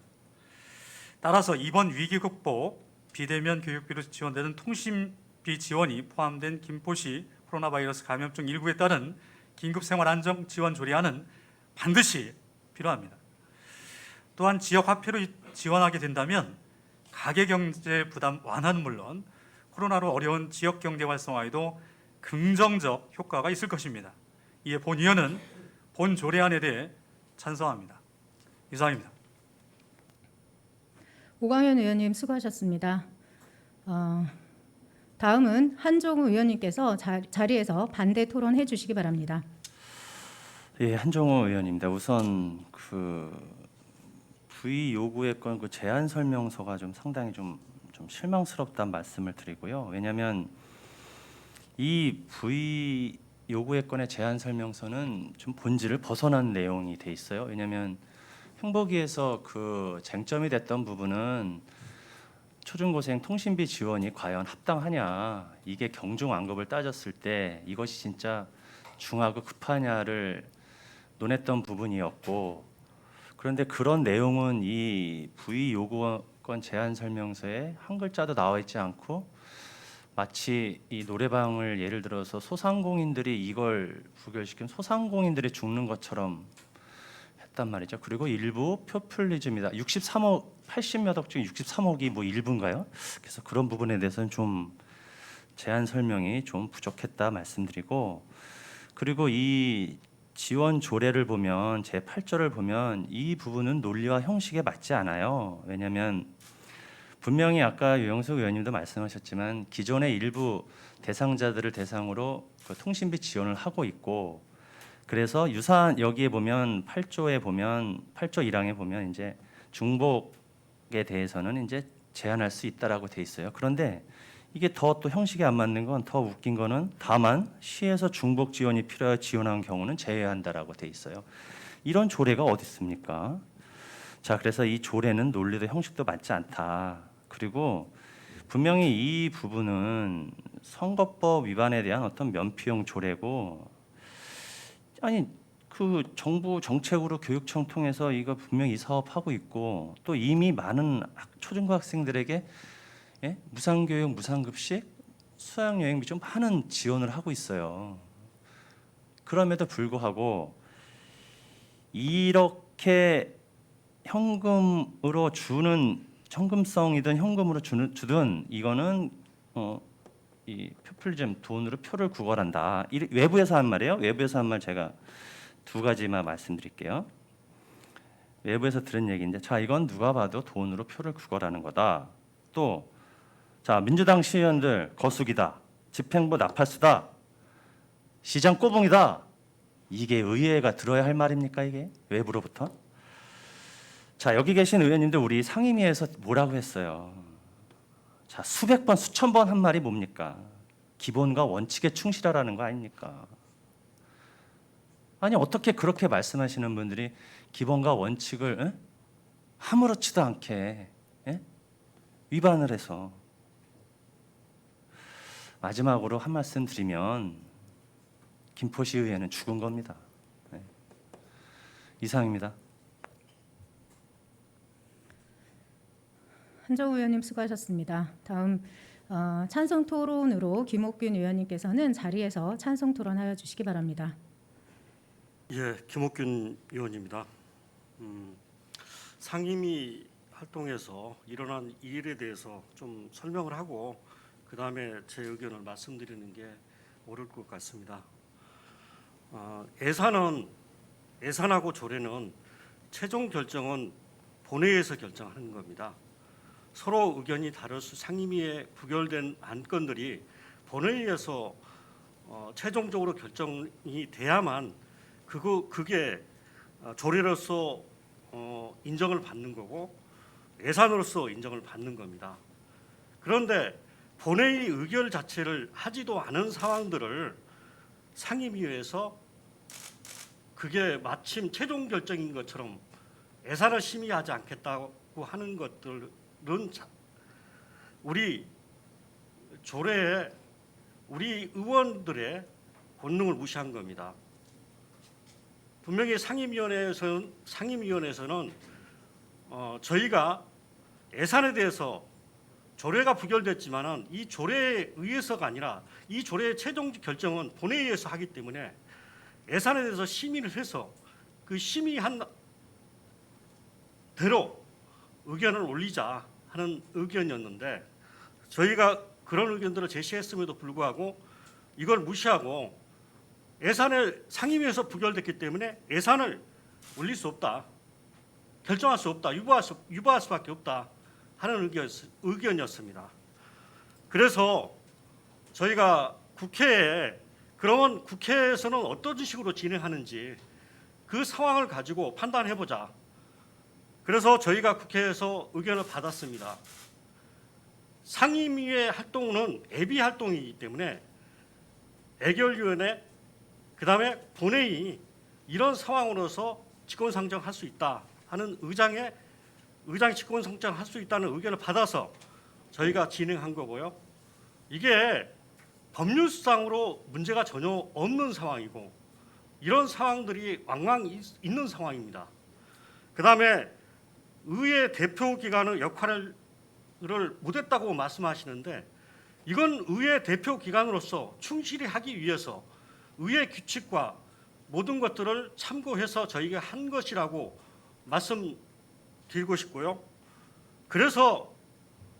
따라서 이번 위기 극복 비대면 교육비로 지원되는 통신비 지원이 포함된 김포시 코로나 바이러스 감염증 19에 따른 긴급생활안정 지원 조례안은 반드시 필요합니다. 또한 지역 화폐로 지원하게 된다면 가계 경제 부담 완화는 물론 코로나로 어려운 지역 경제 활성화에도 긍정적 효과가 있을 것입니다. 이에 본 위원은 본 조례안에 대해 찬성합니다. 이상입니다. 오광현 의원님 수고하셨습니다. 다음은 한종우 의원님께서 자리에서 반대 토론해 주시기 바랍니다. 예, 한종호 의원입니다. 우선 부의 요구에 건 그 제안 설명서가 좀 상당히 좀 실망스럽다는 말씀을 드리고요. 왜냐하면 이 부의 요구에 건의 제안 설명서는 좀 본질을 벗어난 내용이 돼 있어요. 왜냐하면 형보기에서 그 쟁점이 됐던 부분은 초중고생 통신비 지원이 과연 합당하냐, 이게 경중완급을 따졌을 때 이것이 진짜 중하고 급하냐를 논했던 부분이었고, 그런데 그런 내용은 이 부의 요구권 제안 설명서에 한 글자도 나와 있지 않고 마치 이 노래방을 예를 들어서 소상공인들이 이걸 부결시킨 소상공인들이 죽는 것처럼 했단 말이죠. 그리고 일부 포퓰리즘이다. 63억 80몇 억 중에 63억이 뭐 일부인가요? 그래서 그런 부분에 대해서는 좀 제안 설명이 좀 부족했다 말씀드리고, 그리고 이 지원 조례를 보면 제 8조를 보면 이 부분은 논리와 형식에 맞지 않아요. 왜냐하면 분명히 아까 유영석 의원님도 말씀하셨지만 기존의 일부 대상자들을 대상으로 그 통신비 지원을 하고 있고, 그래서 유사한 여기에 보면 8조에 보면 8조 1항에 보면 이제 중복에 대해서는 이제 제한할 수 있다라고 돼 있어요. 그런데 이게 더 또 형식에 안 맞는 건, 더 웃긴 거는 다만 시에서 중복 지원이 필요하여 지원한 경우는 제외한다라고 돼 있어요. 이런 조례가 어디 있습니까? 자, 그래서 이 조례는 논리도 형식도 맞지 않다. 그리고 분명히 이 부분은 선거법 위반에 대한 어떤 면피용 조례고, 아니 그 정부 정책으로 교육청 통해서 이거 분명히 이 사업 하고 있고, 또 이미 많은 초중고 학생들에게 무상교육, 무상급식, 수학여행비 좀 많은 지원을 하고 있어요. 그럼에도 불구하고 이렇게 현금으로 주는, 현금성이든 현금으로 주든 이거는 이 포퓰리즘, 돈으로 표를 구걸한다. 외부에서 한 말이에요. 외부에서 한 말 제가 두 가지만 말씀드릴게요. 외부에서 들은 얘기인데, 자, 이건 누가 봐도 돈으로 표를 구걸하는 거다. 또 자, 민주당 시의원들 거수기다, 집행부 나팔수다, 시장 꼬붕이다. 이게 의회가 들어야 할 말입니까? 이게 외부로부터? 자, 여기 계신 의원님들 우리 상임위에서 뭐라고 했어요? 자, 수백 번, 수천 번 한 말이 뭡니까? 기본과 원칙에 충실하라는 거 아닙니까? 아니 어떻게 그렇게 말씀하시는 분들이 기본과 원칙을 아무렇지도 않게 위반을 해서. 마지막으로 한 말씀 드리면 김포시 의회는 죽은 겁니다. 네. 이상입니다. 한정우 의원님 수고하셨습니다. 다음 찬성 토론으로 김옥균 의원님께서는 자리에서 찬성 토론하여 주시기 바랍니다. 예, 김옥균 의원입니다. 상임위 활동에서 일어난 일에 대해서 좀 설명을 하고 그 다음에 제 의견을 말씀드리는 게 옳을 것 같습니다. 예산하고 조례는 최종 결정은 본회의에서 결정하는 겁니다. 서로 의견이 다를 수 상임위에 부결된 안건들이 본회의에서 최종적으로 결정이 돼야만 그게 조례로서 인정을 받는 거고 예산으로서 인정을 받는 겁니다. 그런데 본회의 의결 자체를 하지도 않은 상황들을 상임위에서 그게 마침 최종 결정인 것처럼 예산을 심의하지 않겠다고 하는 것들은 우리 조례에 우리 의원들의 권능을 무시한 겁니다. 분명히 상임위원회에서는 저희가 예산에 대해서 조례가 부결됐지만은 이 조례에 의해서가 아니라 이 조례의 최종 결정은 본회의에서 하기 때문에 예산에 대해서 심의를 해서 그 심의한 대로 의견을 올리자 하는 의견이었는데 저희가 그런 의견들을 제시했음에도 불구하고 이걸 무시하고 예산을 상임위에서 부결됐기 때문에 예산을 올릴 수 없다, 결정할 수 없다, 유보할 수밖에 없다 하는 의견이었습니다. 그래서 저희가 국회에 그러면 국회에서는 어떤 식으로 진행하는지 그 상황을 가지고 판단해보자. 그래서 저희가 국회에서 의견을 받았습니다. 상임위의 활동은 예비 활동이기 때문에 예결위원회 그다음에 본회의 이런 상황으로서 직권상정할 수 있다 하는 의장이 직권상정할 수 있다는 의견을 받아서 저희가 진행한 거고요. 이게 법률상으로 문제가 전혀 없는 상황이고 이런 상황들이 왕왕 있는 상황입니다. 그다음에 의회 대표 기관의 역할을 못했다고 말씀하시는데 이건 의회 대표 기관으로서 충실히 하기 위해서 의회 규칙과 모든 것들을 참고해서 저희가 한 것이라고 말씀드리고 싶고요. 그래서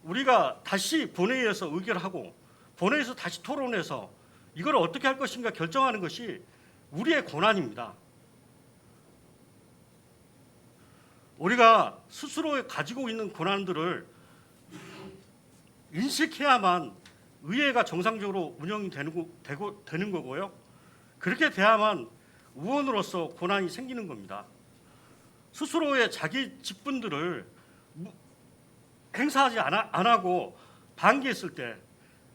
우리가 다시 본회의에서 의결하고 본회의에서 다시 토론해서 이걸 어떻게 할 것인가 결정하는 것이 우리의 권한입니다. 우리가 스스로 가지고 있는 권한들을 인식해야만 의회가 정상적으로 운영이 되는 거고요. 그렇게 돼야만 의원으로서 권한이 생기는 겁니다. 스스로의 자기 직분들을 행사하지 안 하고 방기했을 때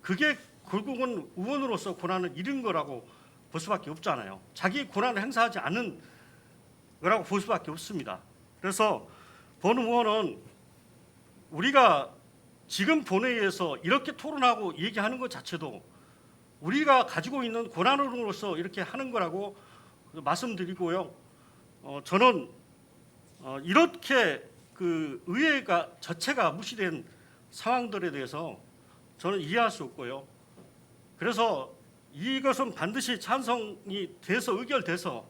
그게 결국은 의원으로서 권한을 잃은 거라고 볼 수밖에 없잖아요. 자기 권한을 행사하지 않는 거라고 볼 수밖에 없습니다. 그래서 본 의원은 우리가 지금 본회의에서 이렇게 토론하고 얘기하는 것 자체도 우리가 가지고 있는 권한으로서 이렇게 하는 거라고 말씀드리고요. 저는 이렇게 그 의회가 자체가 무시된 상황들에 대해서 저는 이해할 수 없고요. 그래서 이것은 반드시 찬성이 돼서 의결돼서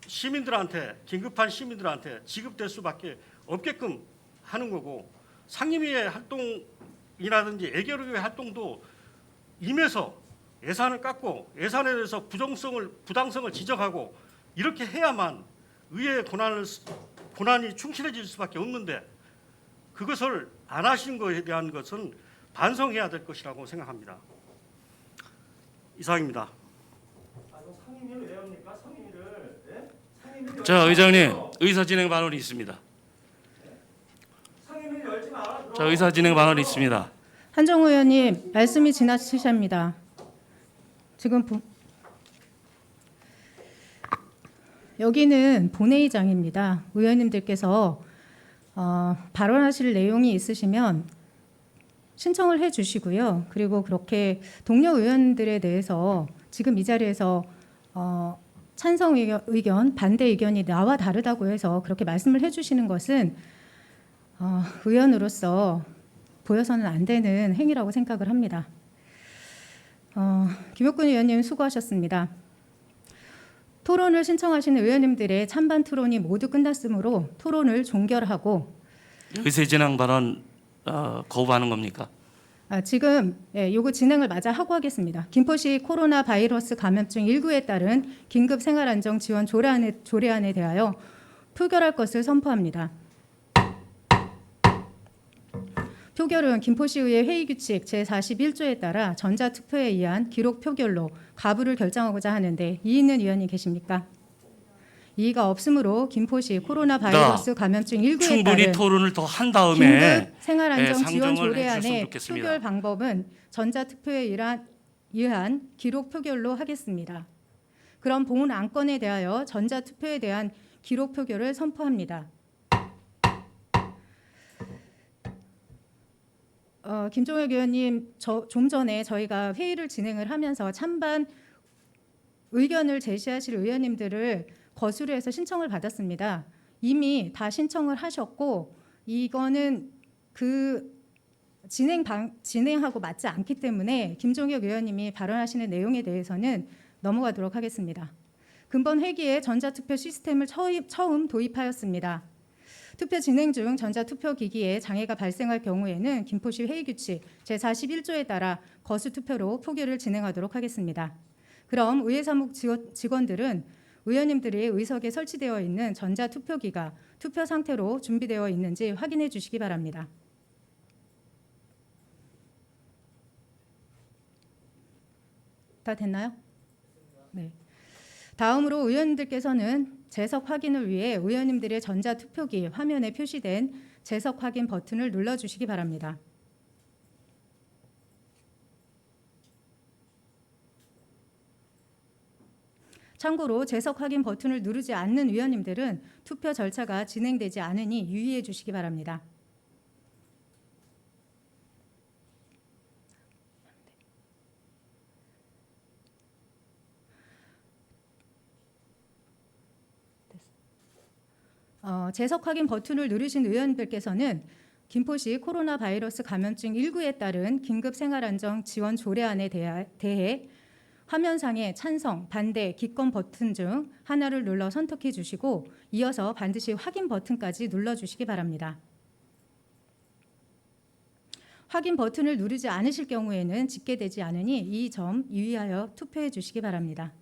시민들한테 긴급한 시민들한테 지급될 수밖에 없게끔 하는 거고 상임위의 활동이라든지 예결위의 활동도 임해서 예산을 깎고 예산에 대해서 부당성을 지적하고 이렇게 해야만 의회의 권한이 충실해질 수밖에 없는데 그것을 안 하신 것에 대한 것은 반성해야 될 것이라고 생각합니다. 이상입니다. 상임위를 왜 합니까? 상임위를 자, 의장님, 의사진행 반원이 있습니다. 상임위를 열지 마라. 자, 의사진행 반원이 있습니다. 한정우 의원님 말씀이 지나치십니다. 지금 여기는 본회의장입니다. 의원님들께서 발언하실 내용이 있으시면 신청을 해 주시고요. 그리고 그렇게 동료 의원들에 대해서 지금 이 자리에서 찬성 의견, 반대 의견이 나와 다르다고 해서 그렇게 말씀을 해 주시는 것은 의원으로서 보여서는 안 되는 행위라고 생각을 합니다. 김옥근 의원님 수고하셨습니다. 토론을 신청하시는 의원님들의 찬반 토론이 모두 끝났으므로 토론을 종결하고 의사진행 발언 거부하는 겁니까? 지금 요거 진행을 마저 하고 하겠습니다. 김포시 코로나 바이러스 감염증 19에 따른 긴급 생활안정 지원 조례안에 대하여 표결할 것을 선포합니다. 표결은 김포시의회 회의규칙 제41조에 따라 전자투표에 의한 기록 표결로 가부를 결정하고자 하는데 이의 있는 의원이 계십니까? 이의가 없으므로 김포시 코로나 바이러스 감염증 19에 충분히 따른 토론을 더 한 다음에 긴급 생활안정 지원 상정을 해주셨으면 조례안의 좋겠습니다. 표결 방법은 전자투표에 의한 기록 표결로 하겠습니다. 그럼 본 안건에 대하여 전자투표에 대한 기록 표결을 선포합니다. 김종혁 의원님, 좀 전에 저희가 회의를 진행을 하면서 찬반 의견을 제시하실 의원님들을 거수를 해서 신청을 받았습니다. 이미 다 신청을 하셨고 이거는 그 진행하고 맞지 않기 때문에 김종혁 의원님이 발언하시는 내용에 대해서는 넘어가도록 하겠습니다. 근본 회기에 전자투표 시스템을 처음 도입하였습니다. 투표 진행 중 전자투표기기에 장애가 발생할 경우에는 김포시 회의규칙 제41조에 따라 거수투표로 표결을 진행하도록 하겠습니다. 그럼 의회사무 직원들은 의원님들의 의석에 설치되어 있는 전자투표기가 투표 상태로 준비되어 있는지 확인해 주시기 바랍니다. 다 됐나요? 네. 다음으로 의원님들께서는 재석 확인을 위해 의원님들의 전자투표기 화면에 표시된 재석 확인 버튼을 눌러주시기 바랍니다. 참고로 재석 확인 버튼을 누르지 않는 의원님들은 투표 절차가 진행되지 않으니 유의해 주시기 바랍니다. 재석 확인 버튼을 누르신 의원들께서는 김포시 코로나 바이러스 감염증 19에 따른 긴급 생활안정 지원 조례안에 대해 화면상의 찬성, 반대, 기권 버튼 중 하나를 눌러 선택해 주시고 이어서 반드시 확인 버튼까지 눌러 주시기 바랍니다. 확인 버튼을 누르지 않으실 경우에는 집계되지 않으니 이 점 유의하여 투표해 주시기 바랍니다.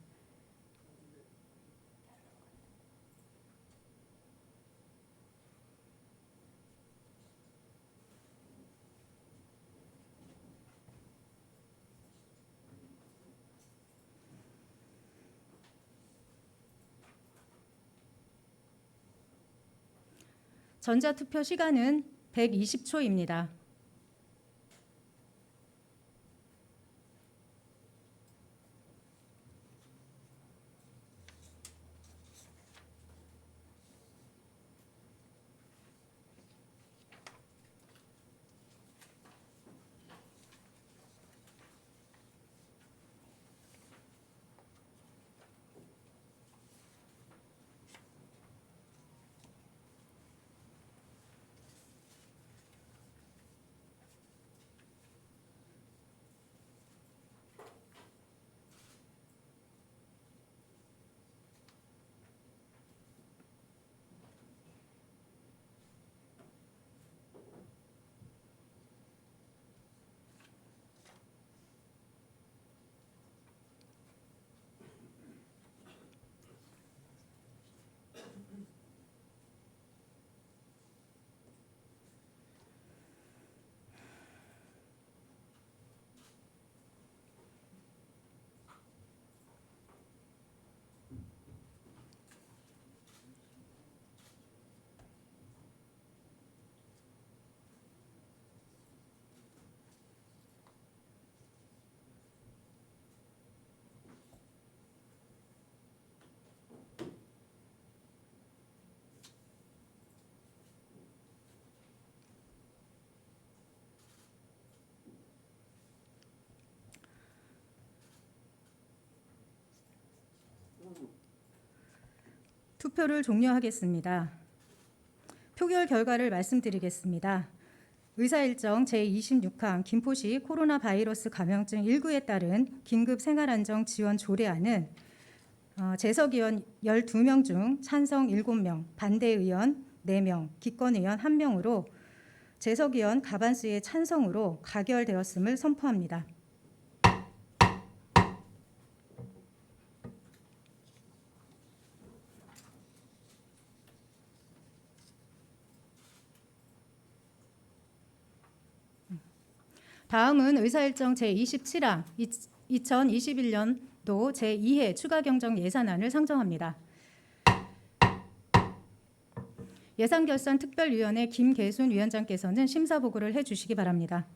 전자투표 시간은 120초입니다. 투표를 종료하겠습니다. 표결 결과를 말씀드리겠습니다. 의사일정 제26항 김포시 코로나 바이러스 감염증 19에 따른 긴급 생활안정 지원 조례안은 재석의원 12명 중 찬성 7명, 반대의원 4명, 기권의원 1명으로 재석의원 과반수의 찬성으로 가결되었음을 선포합니다. 다음은 의사일정 제27항 2021년도 제2회 추가경정 예산안을 상정합니다. 예산결산특별위원회 김계순 위원장께서는 심사보고를 해주시기 바랍니다.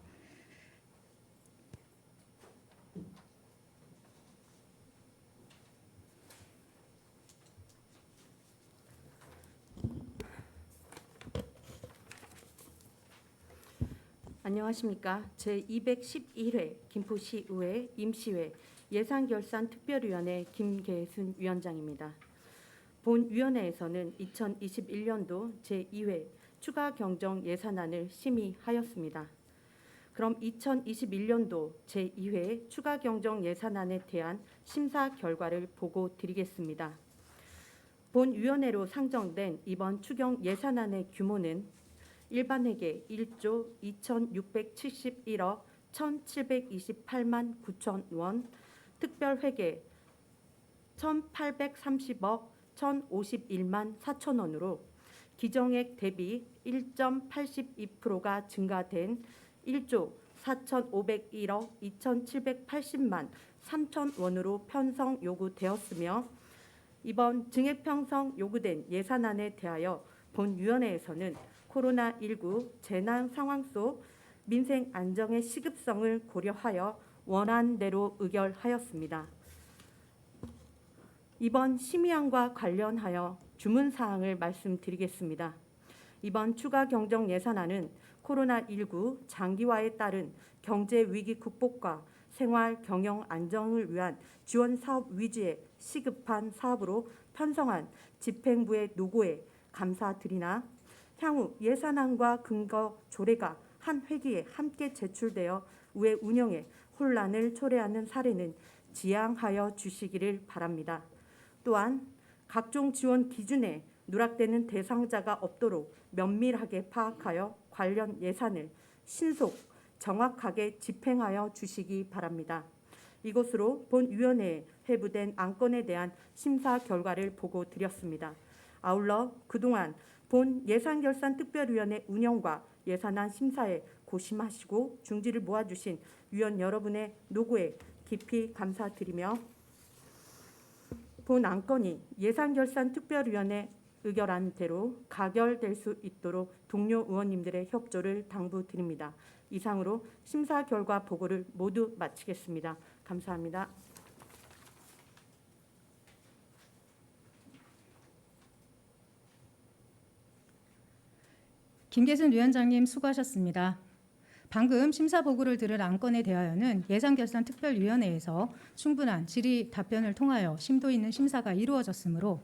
안녕하십니까. 제211회 김포시의회 임시회 예산결산특별위원회 김계순 위원장입니다. 본위원회에서는 2021년도 제2회 추가경정 예산안을 심의하였습니다. 그럼 2021년도 제2회 추가경정 예산안에 대한 심사 결과를 보고 드리겠습니다. 본위원회로 상정된 이번 추경 예산안의 규모는 일반회계 1조 2,671억 1,728만 9천 원, 특별회계 1,830억 1,051만 4천 원으로 기정액 대비 1.82%가 증가된 1조 4,501억 2,780만 3천 원으로 편성 요구되었으며 이번 증액 편성 요구된 예산안에 대하여 본위원회에서는 코로나19 재난 상황 속 민생 안정의 시급성을 고려하여 원안대로 의결하였습니다. 이번 심의안과 관련하여 주문사항을 말씀드리겠습니다. 이번 추가 경정 예산안은 코로나19 장기화에 따른 경제 위기 극복과 생활 경영 안정을 위한 지원 사업 위주의 시급한 사업으로 편성한 집행부의 노고에 감사드리나 향후 예산안과 근거 조례가 한 회기에 함께 제출되어 의회 운영에 혼란을 초래하는 사례는 지양하여 주시기를 바랍니다. 또한 각종 지원 기준에 누락되는 대상자가 없도록 면밀하게 파악하여 관련 예산을 신속 정확하게 집행하여 주시기 바랍니다. 이것으로 본위원회에 회부된 안건에 대한 심사 결과를 보고 드렸습니다. 아울러 그동안 본 예산결산특별위원회 운영과 예산안 심사에 고심하시고 중지를 모아주신 위원 여러분의 노고에 깊이 감사드리며 본 안건이 예산결산특별위원회 의결안대로 가결될 수 있도록 동료 의원님들의 협조를 당부드립니다. 이상으로 심사 결과 보고를 모두 마치겠습니다. 감사합니다. 김계순 위원장님 수고하셨습니다. 방금 심사 보고를 들은 안건에 대하여는 예산결산특별위원회에서 충분한 질의 답변을 통하여 심도 있는 심사가 이루어졌으므로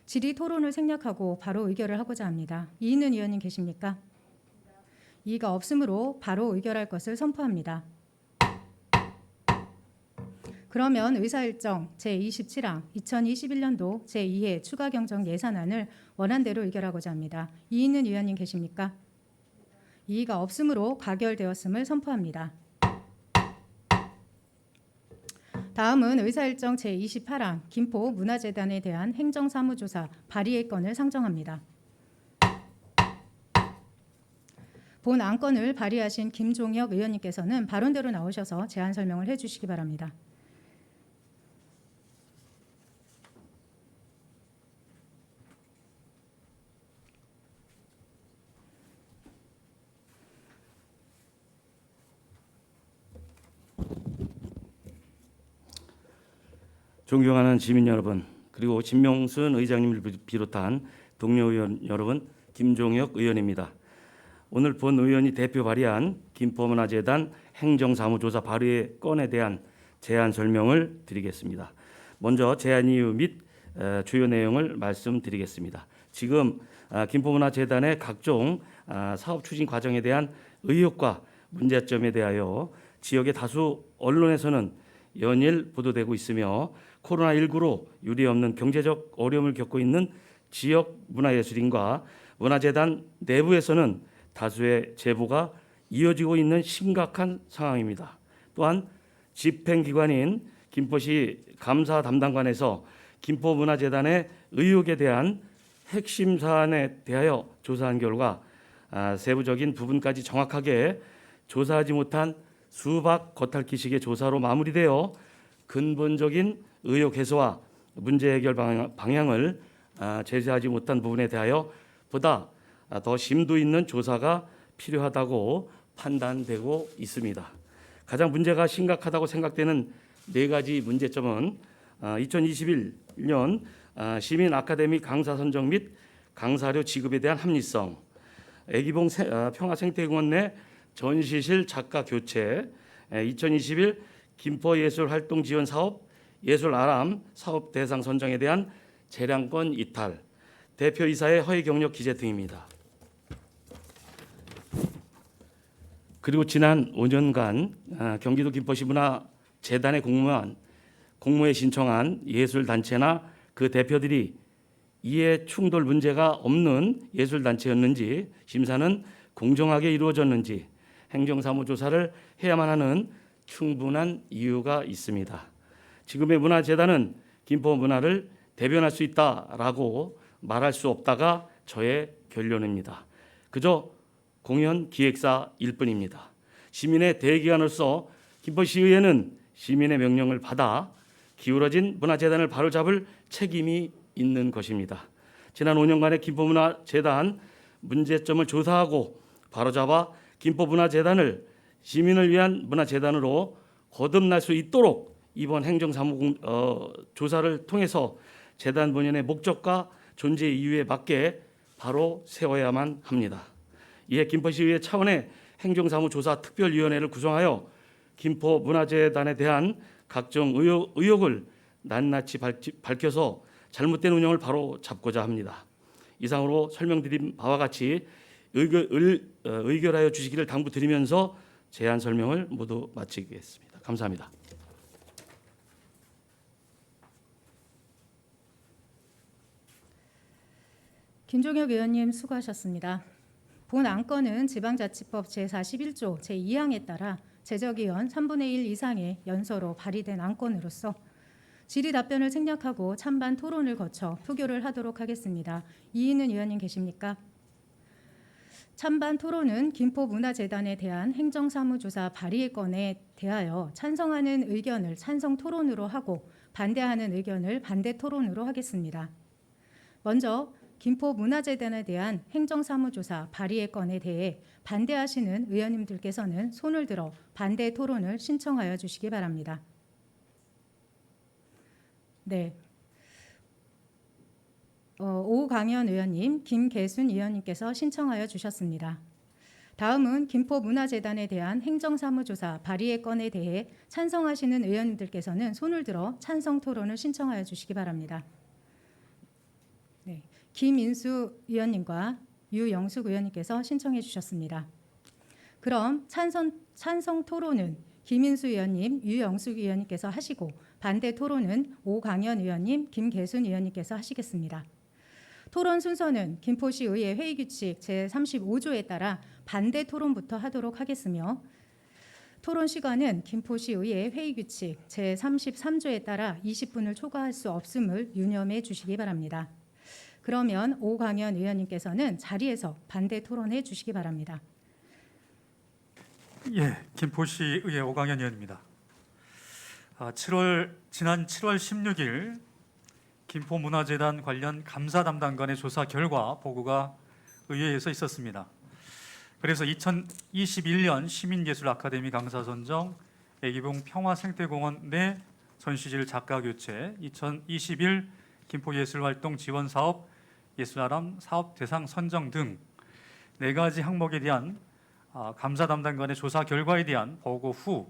질의 토론을 생략하고 바로 의결을 하고자 합니다. 이인은 의원님 계십니까? 이의가 없으므로 바로 의결할 것을 선포합니다. 그러면 의사일정 제27항 2021년도 제2회 추가경정 예산안을 원안대로 의결하고자 합니다. 이인은 의원님 계십니까? 이의가 없으므로 가결되었음을 선포합니다. 다음은 의사일정 제28항 김포 문화재단에 대한 행정사무조사 발의의 건을 상정합니다. 본 안건을 발의하신 김종혁 의원님께서는 발언대로 나오셔서 제안 설명을 해주시기 바랍니다. 존경하는 시민 여러분, 그리고 진명순 의장님을 비롯한 동료 의원 여러분, 김종혁 의원입니다. 오늘 본 의원이 대표 발의한 김포문화재단 행정사무조사 발의의 건에 대한 제안 설명을 드리겠습니다. 먼저 제안 이유 및 주요 내용을 말씀드리겠습니다. 지금 김포문화재단의 각종 사업 추진 과정에 대한 의혹과 문제점에 대하여 지역의 다수 언론에서는 연일 보도되고 있으며 코로나19로 유례없는 경제적 어려움을 겪고 있는 지역 문화예술인과 문화재단 내부에서는 다수의 제보가 이어지고 있는 심각한 상황입니다. 또한 집행기관인 김포시 감사 담당관에서 김포문화재단의 의혹에 대한 핵심 사안에 대하여 조사한 결과 세부적인 부분까지 정확하게 조사하지 못한 수박 겉핥기식의 조사로 마무리되어 근본적인 의혹 해소와 문제 해결 방향을 제시하지 못한 부분에 대하여 보다 더 심도 있는 조사가 필요하다고 판단되고 있습니다. 가장 문제가 심각하다고 생각되는 네 가지 문제점은 2021년 시민 아카데미 강사 선정 및 강사료 지급에 대한 합리성, 애기봉 평화생태공원 내 전시실 작가 교체, 2021 김포예술활동 지원 사업 예술 아람 사업 대상 선정에 대한 재량권 이탈, 대표이사의 허위 경력 기재 등입니다. 그리고 지난 5년간 경기도 김포시 문화재단에 공모에 신청한 예술단체나 그 대표들이 이해 충돌 문제가 없는 예술단체였는지, 심사는 공정하게 이루어졌는지 행정사무조사를 해야만 하는 충분한 이유가 있습니다. 지금의 문화재단은 김포 문화를 대변할 수 있다라고 말할 수 없다가 저의 결론입니다. 그저 공연 기획사일 뿐입니다. 시민의 대기관으로서 김포시의회는 시민의 명령을 받아 기울어진 문화재단을 바로잡을 책임이 있는 것입니다. 지난 5년간의 김포문화재단 문제점을 조사하고 바로잡아 김포문화재단을 시민을 위한 문화재단으로 거듭날 수 있도록 이번 행정사무 조사를 통해서 재단 본연의 목적과 존재 이유에 맞게 바로 세워야만 합니다. 이에 김포시의회 차원의 행정사무조사 특별위원회를 구성하여 김포문화재단에 대한 각종 의혹을 낱낱이 밝혀서 잘못된 운영을 바로 잡고자 합니다. 이상으로 설명드린 바와 같이 의결하여 주시기를 당부드리면서 제안 설명을 모두 마치겠습니다. 감사합니다. 김종혁 의원님 수고하셨습니다. 본 안건은 지방자치법 제41조 제2항에 따라 제적의원 3분의 1 이상의 연서로 발의된 안건으로서 질의 답변을 생략하고 찬반 토론을 거쳐 표결을 하도록 하겠습니다. 이인은 의원님 계십니까? 찬반 토론은 김포문화재단에 대한 행정사무조사 발의 건에 대하여 찬성하는 의견을 찬성 토론으로 하고 반대하는 의견을 반대 토론으로 하겠습니다. 먼저 김포문화재단에 대한 행정사무조사 발의의 건에 대해 반대하시는 의원님들께서는 손을 들어 반대 토론을 신청하여 주시기 바랍니다. 네. 오강현 의원님, 김계순 의원님께서 신청하여 주셨습니다. 다음은 김포문화재단에 대한 행정사무조사 발의의 건에 대해 찬성하시는 의원님들께서는 손을 들어 찬성 토론을 신청하여 주시기 바랍니다. 네. 김인수 의원님과 유영숙 의원님께서 신청해 주셨습니다. 그럼 찬성 토론은 김인수 의원님, 유영숙 의원님께서 하시고 반대 토론은 오강현 의원님, 김계순 의원님께서 하시겠습니다. 토론 순서는 김포시의회 회의규칙 제35조에 따라 반대 토론부터 하도록 하겠으며 토론 시간은 김포시의회 회의규칙 제33조에 따라 20분을 초과할 수 없음을 유념해 주시기 바랍니다. 그러면 오강현 의원님께서는 자리에서 반대 토론해 주시기 바랍니다. 예, 김포시의회 오강현 의원입니다. 지난 7월 16일 김포문화재단 관련 감사 담당관의 조사 결과 보고가 의회에서 있었습니다. 그래서 2021년 시민예술 아카데미 강사 선정, 애기봉 평화생태공원 내 전시실 작가 교체, 2021 김포예술활동 지원 사업, 예술아람 사업 대상 선정 등 4가지 항목에 대한 감사 담당관의 조사 결과에 대한 보고 후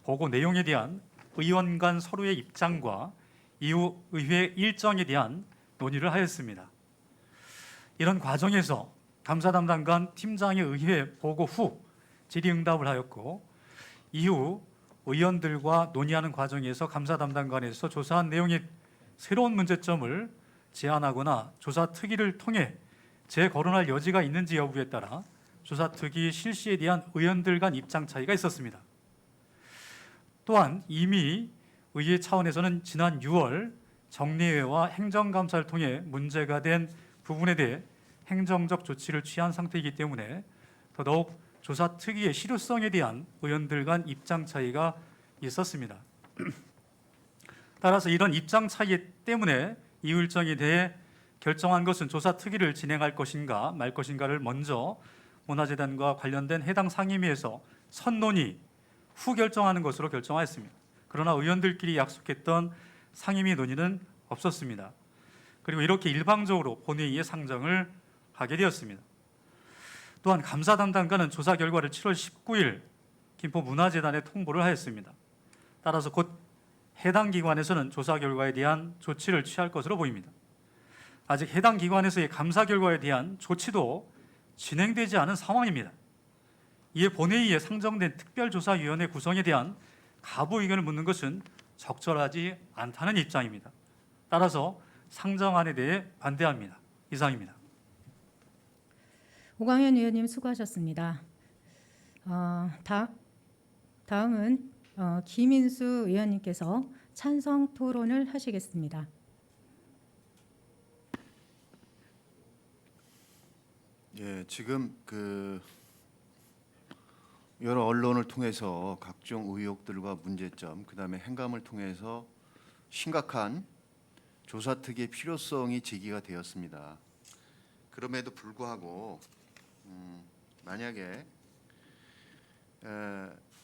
보고 내용에 대한 의원 간 서로의 입장과 이후 의회 일정에 대한 논의를 하였습니다. 이런 과정에서 감사 담당관 팀장의 의회 보고 후 질의응답을 하였고 이후 의원들과 논의하는 과정에서 감사 담당관에서 조사한 내용의 새로운 문제점을 제안하거나 조사 특위를 통해 재거론할 여지가 있는지 여부에 따라 조사 특위 실시에 대한 의원들 간 입장 차이가 있었습니다. 또한 이미 의회 차원에서는 지난 6월 정례회와 행정감사를 통해 문제가 된 부분에 대해 행정적 조치를 취한 상태이기 때문에 더더욱 조사 특위의 실효성에 대한 의원들 간 입장 차이가 있었습니다. 따라서 이런 입장 차이 때문에 이후 일정에 대해 결정한 것은 조사 특위를 진행할 것인가 말 것인가를 먼저 문화재단과 관련된 해당 상임위에서 선논의 후 결정하는 것으로 결정하였습니다. 그러나 의원들끼리 약속했던 상임위 논의는 없었습니다. 그리고 이렇게 일방적으로 본회의에 상정을 하게 되었습니다. 또한 감사 담당관은 조사 결과를 7월 19일 김포문화재단에 통보를 하였습니다. 따라서 곧 해당 기관에서는 조사 결과에 대한 조치를 취할 것으로 보입니다. 아직 해당 기관에서의 감사 결과에 대한 조치도 진행되지 않은 상황입니다. 이에 본회의에 상정된 특별조사위원회 구성에 대한 가부 의견을 묻는 것은 적절하지 않다는 입장입니다. 따라서 상정안에 대해 반대합니다. 이상입니다. 오광현 의원님 수고하셨습니다. 다음은 김인수 의원님께서 찬성 토론을 하시겠습니다. 예, 지금 여러 언론을 통해서 각종 의혹들과 문제점, 그다음에 행감을 통해서 심각한 조사특위의 필요성이 제기가 되었습니다. 그럼에도 불구하고 만약에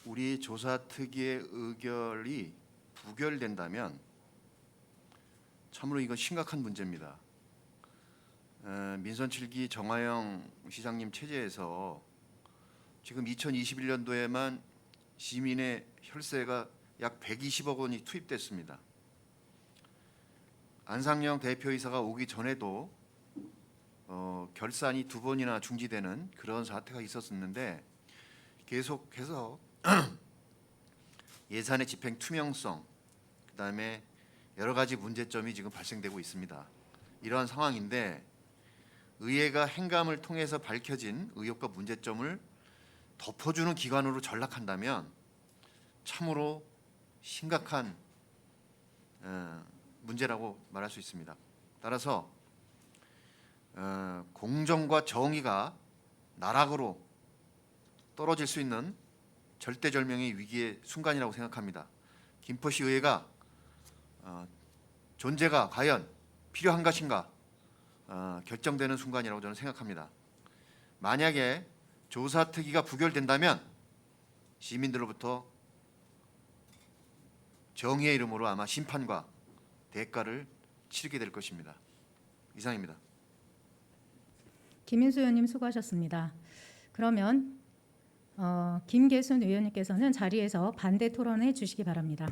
우리 조사특위의 의결이 부결된다면 참으로 이건 심각한 문제입니다. 민선 7기 정화영 시장님 체제에서 지금 2021년도에만 시민의 혈세가 약 120억 원이 투입됐습니다. 안상영 대표이사가 오기 전에도 결산이 2번이나 중지되는 그런 사태가 있었는데 계속해서 예산의 집행 투명성, 그다음에 여러 가지 문제점이 지금 발생되고 있습니다. 이러한 상황인데 의회가 행감을 통해서 밝혀진 의혹과 문제점을 덮어주는 기관으로 전락한다면 참으로 심각한 문제라고 말할 수 있습니다. 따라서 공정과 정의가 나락으로 떨어질 수 있는 절대절명의 위기의 순간이라고 생각합니다. 김포시 의회가 존재가 과연 필요한 것인가 결정되는 순간이라고 저는 생각합니다. 만약에 조사특위가 부결된다면 시민들로부터 정의의 이름으로 아마 심판과 대가를 치르게 될 것입니다. 이상입니다. 김인수 의원님 수고하셨습니다. 그러면 김계순 의원님께서는 자리에서 반대 토론해 주시기 바랍니다.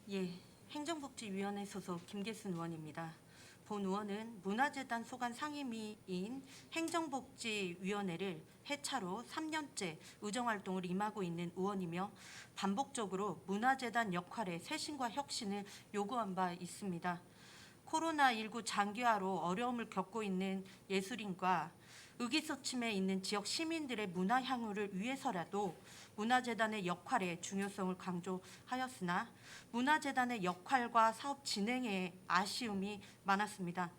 예, 행정복지위원회 소속 김계순 의원입니다. 본 의원은 문화재단 소관 상임위인 행정복지위원회를 해차로 3년째 의정활동을 임하고 있는 의원이며 반복적으로 문화재단 역할의 쇄신과 혁신을 요구한 바 있습니다. 코로나19 장기화로 어려움을 겪고 있는 예술인과 의기소침해 있는 지역 시민들의 문화 향유를 위해서라도 문화재단의 역할의 중요성을 강조하였으나 문화재단의 역할과 사업 진행에 아쉬움이 많았습니다.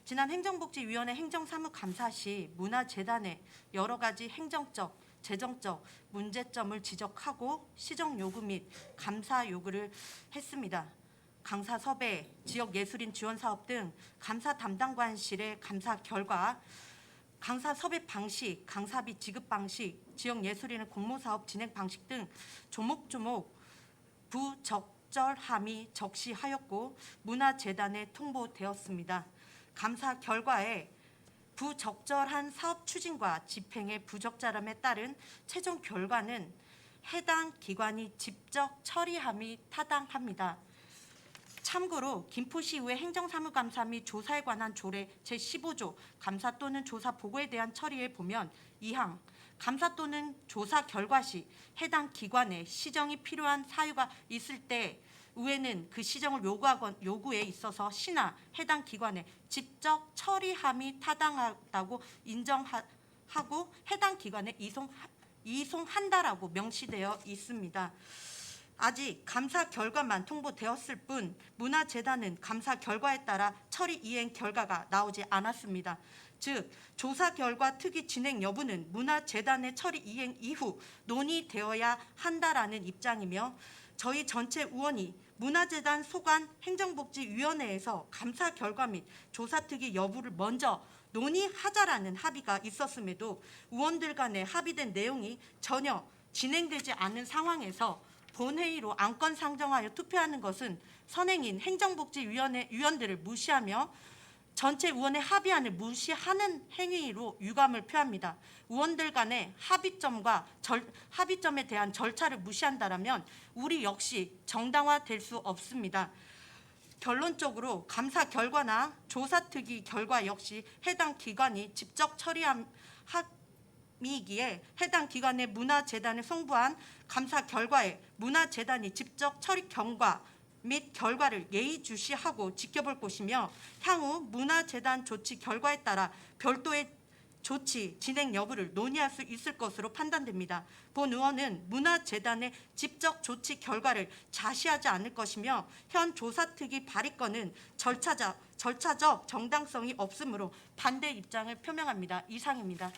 지난 행정복지위원회 행정사무감사 시 문화재단의 여러 가지 행정적, 재정적 문제점을 지적하고 시정 요구 및 감사 요구를 했습니다. 강사 섭외, 지역 예술인 지원 사업 등 감사 담당관실의 감사 결과 강사 섭외 방식, 강사비 지급 방식, 지역 예술인의 공모 사업 진행 방식 등 조목조목 부적절함이 적시하였고 문화재단에 통보되었습니다. 감사 결과에 부적절한 사업 추진과 집행의 부적절함에 따른 최종 결과는 해당 기관이 직접 처리함이 타당합니다. 참고로 김포시의회 행정사무감사 및 조사에 관한 조례 제15조 감사 또는 조사 보고에 대한 처리에 보면 2항 감사 또는 조사 결과 시 해당 기관에 시정이 필요한 사유가 있을 때 의회는 그 시정을 요구에 있어서 시나 해당 기관에 직접 처리함이 타당하다고 인정하고 해당 기관에 이송한다라고 명시되어 있습니다. 아직 감사 결과만 통보되었을 뿐 문화재단은 감사 결과에 따라 처리 이행 결과가 나오지 않았습니다. 즉 조사 결과 특위 진행 여부는 문화재단의 처리 이행 이후 논의되어야 한다라는 입장이며 저희 전체 의원이 문화재단 소관 행정복지위원회에서 감사 결과 및 조사 특위 여부를 먼저 논의하자라는 합의가 있었음에도 의원들 간에 합의된 내용이 전혀 진행되지 않은 상황에서 본회의로 안건 상정하여 투표하는 것은 선행인 행정복지위원회 위원들을 무시하며 전체 의원의 합의안을 무시하는 행위로 유감을 표합니다. 의원들 간의 합의점에 대한 절차를 무시한다라면 우리 역시 정당화될 수 없습니다. 결론적으로 감사 결과나 조사특위 결과 역시 해당 기관이 직접 처리함이기에 해당 기관의 문화재단에 송부한 감사 결과에 문화재단이 직접 처리 경과 및 결과를 예의주시하고 지켜볼 것이며 향후 문화재단 조치 결과에 따라 별도의 조치 진행 여부를 논의할 수 있을 것으로 판단됩니다. 본 의원은 문화재단의 직접 조치 결과를 자시하지 않을 것이며 현 조사특위 발의건은 절차적 정당성이 없으므로 반대 입장을 표명합니다. 이상입니다.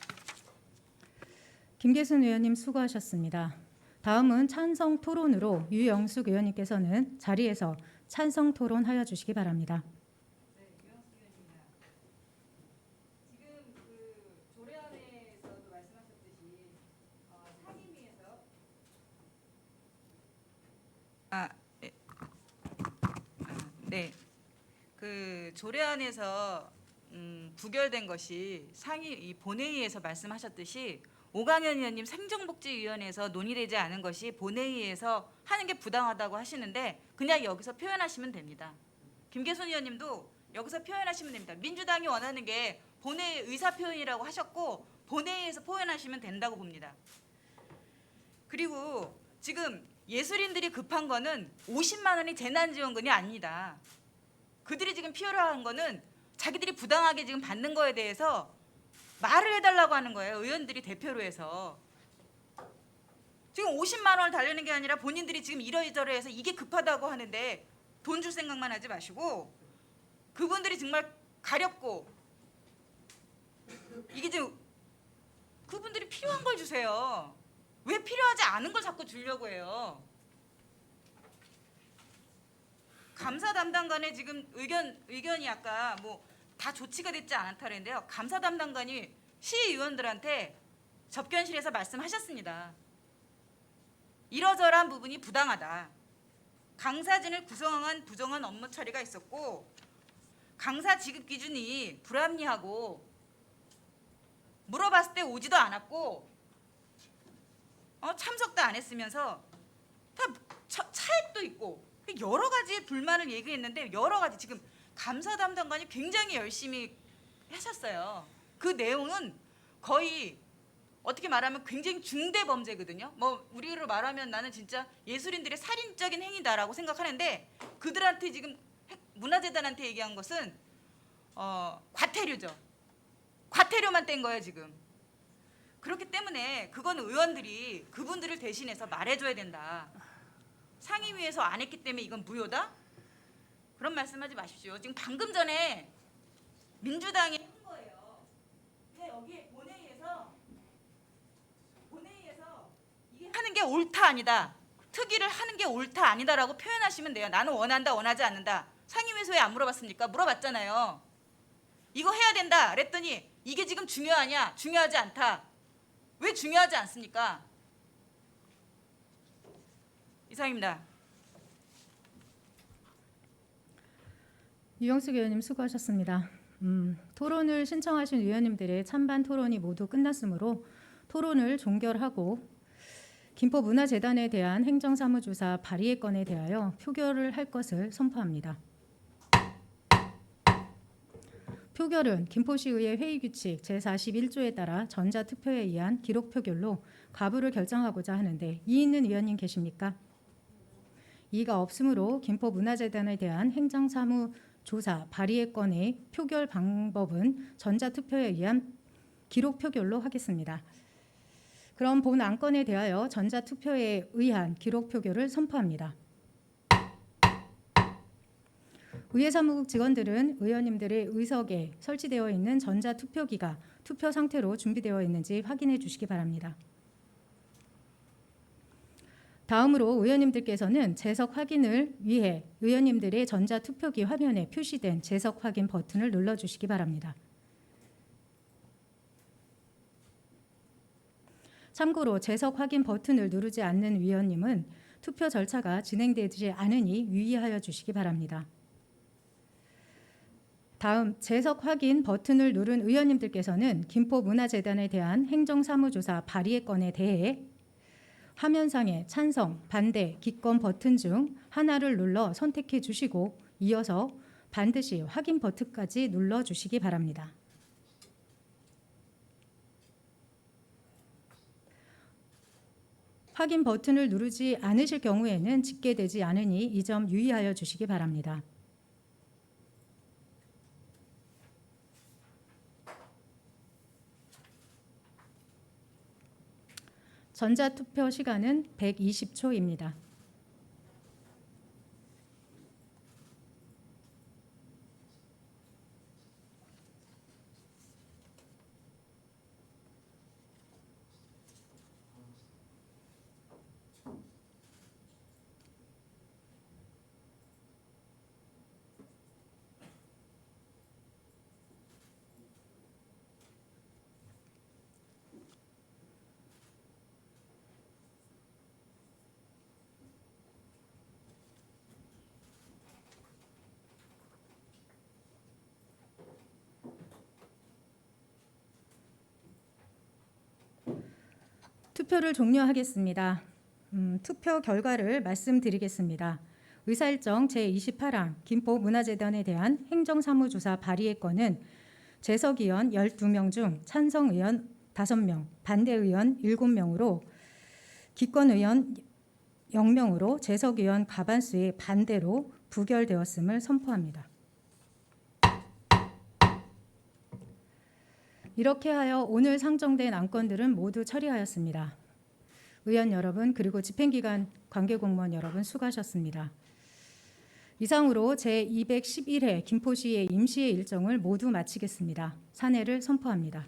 김계순 의원님 수고하셨습니다. 다음은 찬성 토론으로 유영숙 의원님께서는 자리에서 찬성 토론하여 주시기 바랍니다. 지금 그 조례안에서도 말씀하셨듯이 상임위에서 그 조례안에서 부결된 것이 이 본회의에서 말씀하셨듯이 오강현 의원님 행정복지위원회에서 논의되지 않은 것이 본회의에서 하는 게 부당하다고 하시는데 그냥 여기서 표현하시면 됩니다. 김계순 의원님도 여기서 표현하시면 됩니다. 민주당이 원하는 게 본회의 의사표현이라고 하셨고 본회의에서 표현하시면 된다고 봅니다. 그리고 지금 예술인들이 급한 거는 50만 원이 재난지원금이 아닙니다. 그들이 지금 필요한 거는 자기들이 부당하게 지금 받는 거에 대해서 말을 해달라고 하는 거예요. 의원들이 대표로 해서. 지금 50만 원을 달라는 게 아니라 본인들이 지금 이러이러해서 이게 급하다고 하는데 돈 줄 생각만 하지 마시고 그분들이 정말 가렵고 이게 지금 그분들이 필요한 걸 주세요. 왜 필요하지 않은 걸 자꾸 주려고 해요. 감사 담당관의 지금 의견이 아까 뭐 다 조치가 됐지 않다는데요. 감사 담당관이 시의원들한테 접견실에서 말씀하셨습니다. 이러저러한 부분이 부당하다. 강사진을 구성한 부정한 업무 처리가 있었고 강사 지급 기준이 불합리하고 물어봤을 때 오지도 않았고 참석도 안 했으면서 다 차액도 있고 여러 가지 불만을 얘기했는데 여러 가지 지금 감사 담당관이 굉장히 열심히 하셨어요. 그 내용은 거의 어떻게 말하면 굉장히 중대 범죄거든요. 뭐 우리로 말하면 나는 진짜 예술인들의 살인적인 행위다라고 생각하는데 그들한테 지금 문화재단한테 얘기한 것은 과태료죠. 과태료만 뗀 거예요 지금. 그렇기 때문에 그건 의원들이 그분들을 대신해서 말해줘야 된다. 상임위에서 안 했기 때문에 이건 무효다? 그런 말씀하지 마십시오. 지금 방금 전에 민주당이 한 거예요. 근데 여기 본회의에서 이게 하는 게 옳다 아니다. 특위를 하는 게 옳다 아니다라고 표현하시면 돼요. 나는 원한다 원하지 않는다. 상임위에서 왜 안 물어봤습니까? 물어봤잖아요. 이거 해야 된다 그랬더니 이게 지금 중요하냐? 중요하지 않다. 왜 중요하지 않습니까? 이상입니다. 유영숙 의원님 수고하셨습니다. 토론을 신청하신 의원님들의 찬반 토론이 모두 끝났으므로 토론을 종결하고 김포문화재단에 대한 행정사무조사 발의의 건에 대하여 표결을 할 것을 선포합니다. 표결은 김포시의회 회의규칙 제41조에 따라 전자투표에 의한 기록표결로 가부를 결정하고자 하는데 이의 있는 의원님 계십니까? 이의가 없으므로 김포문화재단에 대한 행정사무조사 발의의 건의 표결 방법은 전자투표에 의한 기록표결로 하겠습니다. 그럼 본 안건에 대하여 전자투표에 의한 기록표결을 선포합니다. 의회사무국 직원들은 의원님들의 의석에 설치되어 있는 전자투표기가 투표 상태로 준비되어 있는지 확인해 주시기 바랍니다. 다음으로 의원님들께서는 재석 확인을 위해 의원님들의 전자투표기 화면에 표시된 재석 확인 버튼을 눌러주시기 바랍니다. 참고로 재석 확인 버튼을 누르지 않는 위원님은 투표 절차가 진행되지 않으니 유의하여 주시기 바랍니다. 다음 재석 확인 버튼을 누른 의원님들께서는 김포문화재단에 대한 행정사무조사 발의의 건에 대해 화면상의 찬성, 반대, 기권 버튼 중 하나를 눌러 선택해 주시고 이어서 반드시 확인 버튼까지 눌러 주시기 바랍니다. 확인 버튼을 누르지 않으실 경우에는 집계되지 않으니 이 점 유의하여 주시기 바랍니다. 전자투표 시간은 120초입니다. 투표를 종료하겠습니다. 투표 결과를 말씀드리겠습니다. 의사일정 제28항 김포문화재단에 대한 행정사무조사 발의의 건은 재석의원 12명 중 찬성의원 5명, 반대의원 7명으로 기권의원 0명으로 재석의원 과반수의 반대로 부결되었음을 선포합니다. 이렇게 하여 오늘 상정된 안건들은 모두 처리하였습니다. 의원 여러분 그리고 집행기관 관계공무원 여러분 수고하셨습니다. 이상으로 제211회 김포시의 임시의 일정을 모두 마치겠습니다. 산회를 선포합니다.